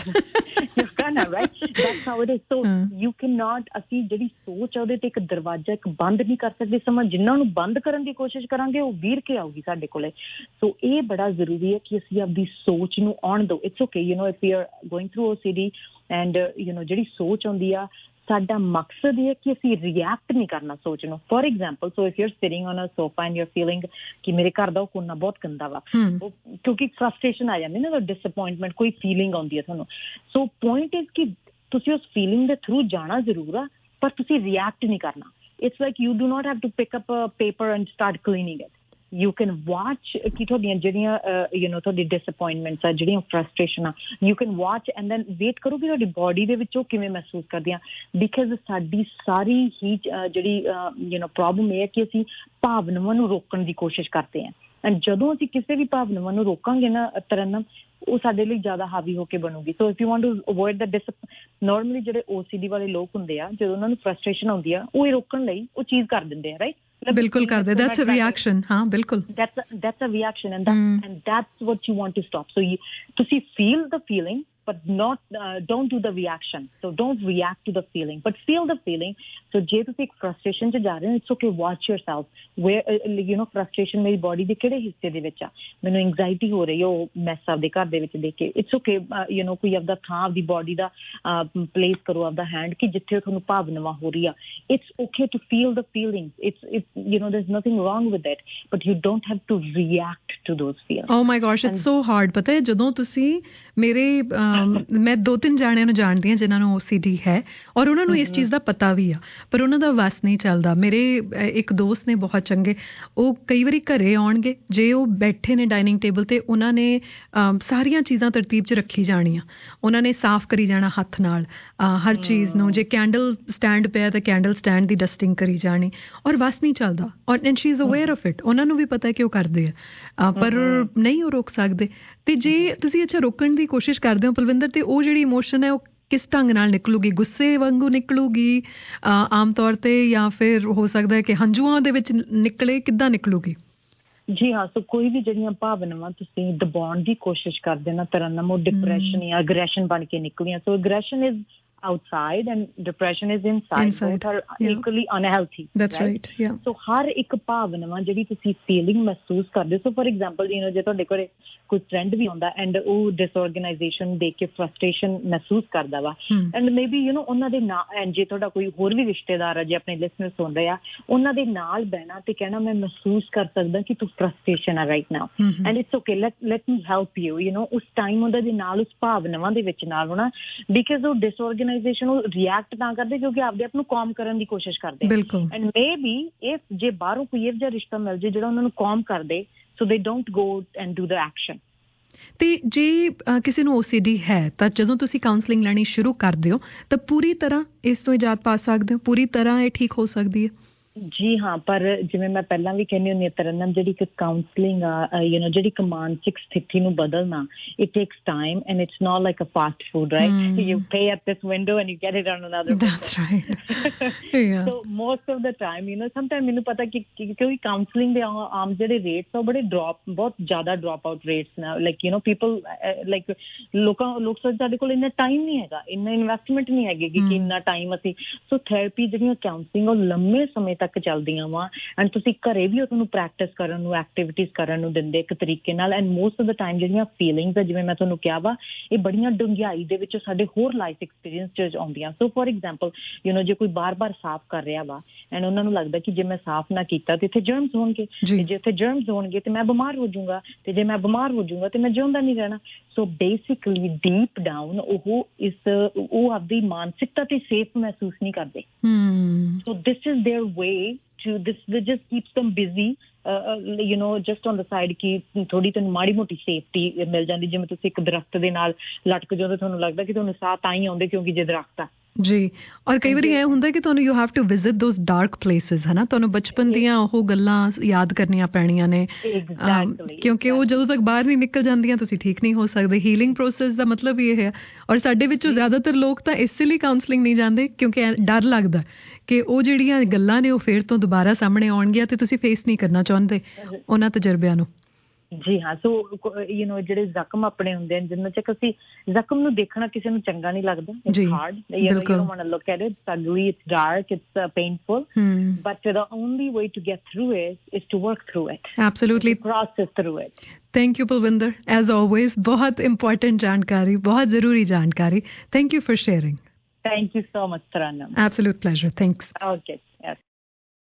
You're gonna, right? That's how it is. So you cannot, ਅਸੀਂ ਜਿਹੜੀ ਸੋਚ ਆ ਉਹਦੇ ਤੇ ਇੱਕ ਦਰਵਾਜ਼ਾ ਇੱਕ ਬੰਦ ਨਹੀਂ ਕਰ ਸਕਦੇ। ਸਮਾਂ ਜਿੰਨਾਂ ਨੂੰ ਬੰਦ ਕਰਨ ਦੀ ਕੋਸ਼ਿਸ਼ ਕਰਾਂਗੇ, ਉਹ ਵੀਰ ਕੇ ਆਊਗੀ ਸਾਡੇ ਕੋਲੇ। ਸੋ ਇਹ ਬੜਾ ਜ਼ਰੂਰੀ ਹੈ ਕਿ ਅਸੀਂ ਆਪਦੀ ਸੋਚ ਨੂੰ ਆਉਣ ਦਿਓ। It's okay, if we are going through OCD and ਜਿਹੜੀ ਸੋਚ ਆਉਂਦੀ ਆ, ਸਾਡਾ ਮਕਸਦ ਇਹ ਹੈ ਕਿ ਅਸੀਂ ਰਿਐਕਟ ਨਹੀਂ ਕਰਨਾ ਸੋਚ ਨੂੰ। For example, so if you are sitting on a sofa and you are feeling ਕਿ ਮੇਰੇ ਘਰ ਦਾ ਉਹ ਕੋਨਾ ਬਹੁਤ ਗੰਦਾ ਵਾ, ਕਿਉਂਕਿ ਫਰਸਟ੍ਰੇਸ਼ਨ ਆ ਜਾਂਦੀ ਨਾ, ਡਿਸਅਪੁਆਇੰਟਮੈਂਟ, ਕੋਈ ਫੀਲਿੰਗ ਆਉਂਦੀ ਹੈ ਤੁਹਾਨੂੰ। ਸੋ ਪੁਆਇੰਟ ਇਜ਼ ਕਿ ਤੁਸੀਂ ਉਸ ਫੀਲਿੰਗ ਦੇ ਥਰੂ ਜਾਣਾ ਜ਼ਰੂਰ ਆ, ਪਰ ਤੁਸੀਂ ਰਿਐਕਟ ਨਹੀਂ ਕਰਨਾ। It's like you do not have to pick up a paper and start cleaning it. You can watch ਕਿ ਤੁਹਾਡੀਆਂ ਜਿਹੜੀਆਂ ਤੁਹਾਡੀ ਡਿਸਅਪੁਆਇੰਟਮੈਂਟਸ ਆ, ਜਿਹੜੀਆਂ ਫਰਸਟ੍ਰੇਸ਼ਨ ਆ, you can watch and then wait ਕਰੋ ਕਿ ਤੁਹਾਡੀ ਬੋਡੀ ਦੇ ਵਿੱਚ ਉਹ ਕਿਵੇਂ ਮਹਿਸੂਸ ਕਰਦੀਆਂ। ਬਿਕਾਜ਼ ਸਾਡੀ ਸਾਰੀ ਹੀ ਜਿਹੜੀ ਪ੍ਰੋਬਲਮ ਇਹ ਹੈ ਕਿ ਅਸੀਂ ਭਾਵਨਾਵਾਂ ਨੂੰ ਰੋਕਣ ਦੀ ਕੋਸ਼ਿਸ਼ ਕਰਦੇ ਹਾਂ। ਐਂਡ ਜਦੋਂ ਅਸੀਂ ਕਿਸੇ ਵੀ ਭਾਵਨਾਵਾਂ ਨੂੰ ਰੋਕਾਂਗੇ ਨਾ ਤਰਨਮ, ਉਹ ਸਾਡੇ ਲਈ ਜ਼ਿਆਦਾ ਹਾਵੀ ਹੋ ਕੇ ਬਣੂਗੀ। So if you want to avoid the normally ਜਿਹੜੇ OCD ਵਾਲੇ ਲੋਕ ਹੁੰਦੇ ਆ, ਜਦੋਂ ਉਹਨਾਂ ਨੂੰ ਫਰਸਟ੍ਰੇਸ਼ਨ ਆਉਂਦੀ ਆ, ਉਹ ਇਹ ਰੋਕਣ ਲਈ ਉਹ ਚੀਜ਼ ਕਰ ਦਿੰਦੇ ਆ, ਰਾਈਟ? ਬਿਲਕੁਲ ਕਰਦੇ। That's a reaction. ਹਾਂ, ਬਿਲਕੁਲ, that's a reaction, and that's what you want to stop. So ਤੁਸੀਂ feel the feeling, but not don't do the reaction. So don't react to the feeling, but feel the feeling. So ਜੇ ਤੁਸੀਂ ਇੱਕ frustration 'ਚ ਜਾ ਰਹੇ ਹੋ, it's okay, watch yourself. Where frustration ਮੇਰੀ body ਦੇ ਕਿਹੜੇ ਹਿੱਸੇ ਦੇ ਵਿੱਚ ਆ, ਮੈਨੂੰ anxiety ਹੋ ਰਹੀ ਹੈ ਉਹ ਮੈਸ ਆਪਦੇ ਘਰ ਦੇ ਵਿੱਚ ਦੇਖ ਕੇ, it's okay, ਕੋਈ ਆਪਦਾ ਥਾਂ ਆਪਦੀ body ਦਾ ਪਲੇਸ ਕਰੋ ਆਪਦਾ hand ਕਿ ਜਿੱਥੇ ਤੁਹਾਨੂੰ ਭਾਵਨਾਵਾਂ ਹੋ ਰਹੀ ਆ. It's okay to feel the feelings. It's there's nothing wrong with it, but you don't have to react to those feelings. Oh my gosh, it's so hard. ਪਤਾ ਹੈ ਜਦੋਂ ਤੁਸੀਂ ਮੇਰੇ ਮੈਂ 2-3 ਜਾਣਿਆਂ ਨੂੰ ਜਾਣਦੀ ਹਾਂ ਜਿਨ੍ਹਾਂ ਨੂੰ OCD ਹੈ ਔਰ ਉਹਨਾਂ ਨੂੰ ਇਸ ਚੀਜ਼ ਦਾ ਪਤਾ ਵੀ ਆ, ਪਰ ਉਹਨਾਂ ਦਾ ਵਸ ਨਹੀਂ ਚੱਲਦਾ. ਮੇਰੇ ਇੱਕ ਦੋਸਤ ਨੇ ਬਹੁਤ ਚੰਗੇ, ਉਹ ਕਈ ਵਾਰੀ ਘਰੇ ਆਉਣਗੇ, ਜੇ ਉਹ ਬੈਠੇ ਨੇ ਡਾਈਨਿੰਗ ਟੇਬਲ ਤੇ, ਉਹਨਾਂ ਨੇ ਸਾਰੀਆਂ ਚੀਜ਼ਾਂ ਤਰਤੀਬ 'ਚ ਰੱਖੀ ਜਾਣੀਆਂ, ਉਹਨਾਂ ਨੇ ਸਾਫ਼ ਕਰੀ ਜਾਣਾ ਹੱਥ ਨਾਲ ਹਰ ਚੀਜ਼ ਨੂੰ. ਜੇ ਕੈਂਡਲ ਸਟੈਂਡ ਪਿਆ ਤਾਂ ਕੈਂਡਲ ਸਟੈਂਡ ਦੀ ਡਸਟਿੰਗ ਕਰੀ ਜਾਣੀ, ਔਰ ਵਸ ਨਹੀਂ ਚੱਲਦਾ. ਔਰ and she is aware of it, ਉਹਨਾਂ ਨੂੰ ਵੀ ਪਤਾ ਕਿ ਉਹ ਕਰਦੇ ਆ, ਪਰ ਨਹੀਂ ਉਹ ਰੋਕ ਸਕਦੇ. ਤੇ ਜੇ ਤੁਸੀਂ ਅੱਛਾ ਰੋਕਣ ਦੀ ਕੋਸ਼ਿਸ਼ ਕਰਦੇ ਹੋ ਪਲਵਿੰਦਰ, ਤੇ ਉਹ ਜਿਹੜੀ ਇਮੋਸ਼ਨ ਹੈ ਉਹ ਕਿਸ ਢੰਗ ਨਾਲ ਨਿਕਲੂਗੀ? ਗੁੱਸੇ ਵਾਂਗੂ ਨਿਕਲੂਗੀ ਆਮ ਤੌਰ ਤੇ, ਜਾਂ ਫਿਰ ਹੋ ਸਕਦਾ ਹੈ ਕਿ ਹੰਝੂਆਂ ਦੇ ਵਿੱਚ ਨਿਕਲੇ? ਕਿੱਦਾਂ ਨਿਕਲੂਗੀ? ਜੀ ਹਾਂ, ਸੋ ਕੋਈ ਵੀ ਜਿਹੜੀਆਂ ਭਾਵਨਾਵਾਂ ਤੁਸੀਂ ਦਬਾਉਣ ਦੀ ਕੋਸ਼ਿਸ਼ ਕਰਦੇ ਨਾ ਤਰਨਮ, ਉਹ ਡਿਪਰੈਸ਼ਨ ਜਾਂ ਅਗਰੈਸ਼ਨ ਬਣ ਕੇ ਨਿਕਲੀਆਂ. So aggression is outside and depression is inside. Both are equally unhealthy. That's right. Yeah. So ਹਰ ਇੱਕ ਭਾਵਨਾਵਾਂ ਜਿਹੜੀ ਤੁਸੀਂ feeling ਮਹਿਸੂਸ ਕਰਦੇ ਹੋ, so for example ਜੇ ਤੁਹਾਡੇ ਕੋਲ ਕੋਈ friend ਵੀ ਆਉਂਦਾ and ਉਹ disorganization ਦੇਖ ਕੇ frustration ਮਹਿਸੂਸ ਕਰਦਾ ਵਾ, and maybe ਉਹਨਾਂ ਦੇ ਨਾਲ, and ਜੇ ਤੁਹਾਡਾ ਕੋਈ ਹੋਰ ਵੀ ਰਿਸ਼ਤੇਦਾਰ ਆ, ਜੇ ਆਪਣੇ listeners ਸੁਣ ਰਹੇ ਆ, ਉਹਨਾਂ ਦੇ ਨਾਲ ਬਹਿਣਾ ਤੇ ਕਹਿਣਾ ਮੈਂ ਮਹਿਸੂਸ ਕਰ ਸਕਦਾ ਕਿ ਤੂੰ frustration ਆ right now, and it's okay, let me help you, ਉਸ ਟਾਈਮ ਉਹਦੇ ਦੇ ਨਾਲ ਉਸ ਭਾਵਨਾਵਾਂ ਦੇ ਵਿੱਚ ਨਾਲ ਹੋਣਾ, because ਉਹ disorganization ਨੂੰ ਰਿਐਕਟ ਤਾਂ ਕਰਦੇ ਕਿਉਂਕਿ ਆਪਦੇ ਆਪ ਨੂੰ ਕਾਮ ਕਰਨ ਦੀ ਕੋਸ਼ਿਸ਼ ਕਰਦੇ. ਐਂਡ ਮੇਬੀ ਇਫ ਜੇ ਬਾਹਰੋਂ ਕੋਈ ਇਹੋ ਜਿਹਾ ਰਿਸ਼ਤਾ ਮਿਲ ਜੇ ਜਿਹੜਾ ਉਹਨਾਂ ਨੂੰ ਕਾਮ ਕਰਦੇ, ਸੋ ਦੇ don't go and do the action. ਤੇ ਜੇ ਕਿਸੇ ਨੂੰ OCD ਹੈ ਤਾਂ ਜਦੋਂ ਤੁਸੀਂ ਕਾਉਂਸਲਿੰਗ ਲੈਣੀ ਸ਼ੁਰੂ ਕਰਦੇ ਹੋ ਤਾਂ ਪੂਰੀ ਤਰ੍ਹਾਂ ਇਸ ਤੋਂ ਨਿਜਾਤ ਪਾ ਸਕਦੇ ਹੋ, ਪੂਰੀ ਤਰ੍ਹਾਂ ਇਹ ਠੀਕ ਹੋ ਸਕਦੀ ਹੈ? ਜੀ ਹਾਂ, ਪਰ ਜਿਵੇਂ ਮੈਂ ਪਹਿਲਾਂ ਵੀ ਕਹਿੰਦੀ ਹੁੰਦੀ ਹਾਂ ਤਰਨਮ, ਜਿਹੜੀ ਇੱਕ ਕਾਉਂਸਲਿੰਗ ਆ ਜਿਹੜੀ ਇੱਕ ਮਾਨਸਿਕ ਸਥਿਤੀ ਨੂੰ ਬਦਲਣਾ, it takes time and it's not like a fast food, right? You pay at this window and you get it on another window. That's right. So most of the time sometime ਮੈਨੂੰ ਪਤਾ ਕਿ ਕਿਉਂਕਿ counselling ਦੇ ਆਮ ਜਿਹੜੇ rates ਆ ਉਹ ਬੜੇ ਬਹੁਤ ਜ਼ਿਆਦਾ ਡਰੋਪ ਆਊਟ ਰੇਟਸ ਨੇ. ਲਾਈਕ ਪੀਪਲ ਲਾਈਕ ਲੋਕ ਸਾਡੇ ਕੋਲ ਇੰਨਾ ਟਾਈਮ ਨਹੀਂ ਹੈਗਾ, ਇੰਨਾ ਇਨਵੈਸਟਮੈਂਟ ਨਹੀਂ ਹੈਗੀ ਕਿ ਇੰਨਾ ਟਾਈਮ ਅਸੀਂ. ਸੋ ਥੈਰੇਪੀ ਜਿਹੜੀਆਂ ਕਾਉਂਸਲਿੰਗ ਉਹ ਲੰਮੇ ਸਮੇਂ ਤੱਕ ਚੱਲਦੀਆਂ ਵਾ, ਐਂਡ ਤੁਸੀਂ ਘਰੇ ਵੀ ਤੁਹਾਨੂੰ ਪ੍ਰੈਕਟਿਸ ਕਰਨ ਨੂੰ, ਐਕਟੀਵਿਟੀਜ਼ ਕਰਨ ਨੂੰ ਦਿੰਦੇ ਇੱਕ ਤਰੀਕੇ ਨਾਲ. And most of the time ਜਿਹੜੀਆਂ ਫੀਲਿੰਗਸ ਆ, ਜਿਵੇਂ ਮੈਂ ਤੁਹਾਨੂੰ ਕਿਹਾ ਵਾ, ਇਹ ਬੜੀਆਂ ਡੂੰਘਾਈ ਦੇ ਵਿੱਚ ਸਾਡੇ ਹੋਰ ਲਾਈਫ ਐਕਸਪੀਰੀਅੰਸ 'ਚ ਆਉਂਦੀਆਂ. ਸੋ ਫੋਰ ਐਗਜ਼ਾਮਪਲ ਜੇ ਕੋਈ ਬਾਰ-ਬਾਰ ਸਾਫ਼ ਕਰ ਰਿਹਾ ਵਾ ਐਂਡ ਉਹਨਾਂ ਨੂੰ ਲੱਗਦਾ ਕਿ ਜੇ ਮੈਂ ਸਾਫ਼ ਨਾ ਕੀਤਾ ਤੇ ਇੱਥੇ ਜਰਮਸ ਹੋਣਗੇ, ਜੇ ਇੱਥੇ ਜਰਮਸ ਹੋਣਗੇ ਤੇ ਮੈਂ ਬਿਮਾਰ ਹੋ ਜਾਊਂਗਾ, ਤੇ ਜੇ ਮੈਂ ਬਿਮਾਰ ਹੋ ਜਾਊਂਗਾ ਤੇ ਮੈਂ ਜਿਉਂਦਾ ਨਹੀਂ ਰਹਿਣਾ. ਸੋ ਬੇਸਿਕਲੀ ਡੀਪ ਡਾਊਨ ਉਹ ਆਪਦੀ ਮਾਨਸਿਕਤਾ ਤੇ ਸੇਫ ਮਹਿਸੂਸ ਨਹੀਂ ਕਰਦੇ. So this is their way to this just keeps them busy, just on the side ਕਿ ਥੋੜੀ ਤੈਨੂੰ ਮਾੜੀ ਮੋਟੀ ਸੇਫਟੀ ਮਿਲ ਜਾਂਦੀ. ਜਿਵੇਂ ਤੁਸੀਂ ਇੱਕ ਦਰਖਤ ਦੇ ਨਾਲ ਲਟਕ ਜਾਓ ਤਾਂ ਤੁਹਾਨੂੰ ਲੱਗਦਾ ਕਿ ਤੁਹਾਨੂੰ ਸਾਹ ਤਾਂ ਹੀ ਆਉਂਦੇ ਕਿਉਂਕਿ ਜੇ ਦਰਖਤ ਆ. ਜੀ, ਔਰ ਕਈ ਵਾਰੀ ਇਹ ਹੁੰਦਾ ਕਿ ਤੁਹਾਨੂੰ you have to visit those dark places, ਹੈ ਨਾ? ਤੁਹਾਨੂੰ ਬਚਪਨ ਦੀਆਂ ਉਹ ਗੱਲਾਂ ਯਾਦ ਕਰਨੀਆਂ ਪੈਣੀਆਂ ਨੇ, ਕਿਉਂਕਿ ਉਹ ਜਦੋਂ ਤੱਕ ਬਾਹਰ ਨਹੀਂ ਨਿਕਲ ਜਾਂਦੀਆਂ ਤੁਸੀਂ ਠੀਕ ਨਹੀਂ ਹੋ ਸਕਦੇ. ਹੀਲਿੰਗ ਪ੍ਰੋਸੈਸ ਦਾ ਮਤਲਬ ਹੀ ਇਹ ਹੈ. ਔਰ ਸਾਡੇ ਵਿੱਚੋਂ ਜ਼ਿਆਦਾਤਰ ਲੋਕ ਤਾਂ ਇਸੇ ਲਈ ਕਾਉਂਸਲਿੰਗ ਨਹੀਂ ਜਾਂਦੇ ਕਿਉਂਕਿ ਡਰ ਲੱਗਦਾ ਕਿ ਉਹ ਜਿਹੜੀਆਂ ਗੱਲਾਂ ਨੇ ਉਹ ਫਿਰ ਤੋਂ ਦੁਬਾਰਾ ਸਾਹਮਣੇ ਆਉਣਗੀਆਂ ਤੇ ਤੁਸੀਂ ਫੇਸ ਨਹੀਂ ਕਰਨਾ ਚਾਹੁੰਦੇ ਉਹਨਾਂ ਤਜਰਬਿਆਂ ਨੂੰ. ਜੀ ਹਾਂ, ਸੋ ਜਿਹੜੇ ਜ਼ਖਮ ਆਪਣੇ ਹੁੰਦੇ ਨੇ, ਜਿੰਨਾ ਚੱਕ ਅਸੀਂ ਜ਼ਖਮ ਨੂੰ ਦੇਖਣਾ ਕਿਸੇ ਨੂੰ ਚੰਗਾ ਨਹੀਂ ਲੱਗਦਾ. It's hard, you don't want to look at it, it's ugly, it's dark, it's painful, but the only way to get through is to work through it. Absolutely, process through it. Thank you Palwinder, as always ਬਹੁਤ important ਜਾਣਕਾਰੀ, ਬਹੁਤ ਜ਼ਰੂਰੀ ਜਾਣਕਾਰੀ. Thank you for sharing. Thank you so much, Taranam. Absolute pleasure. Thanks. Okay. Yes.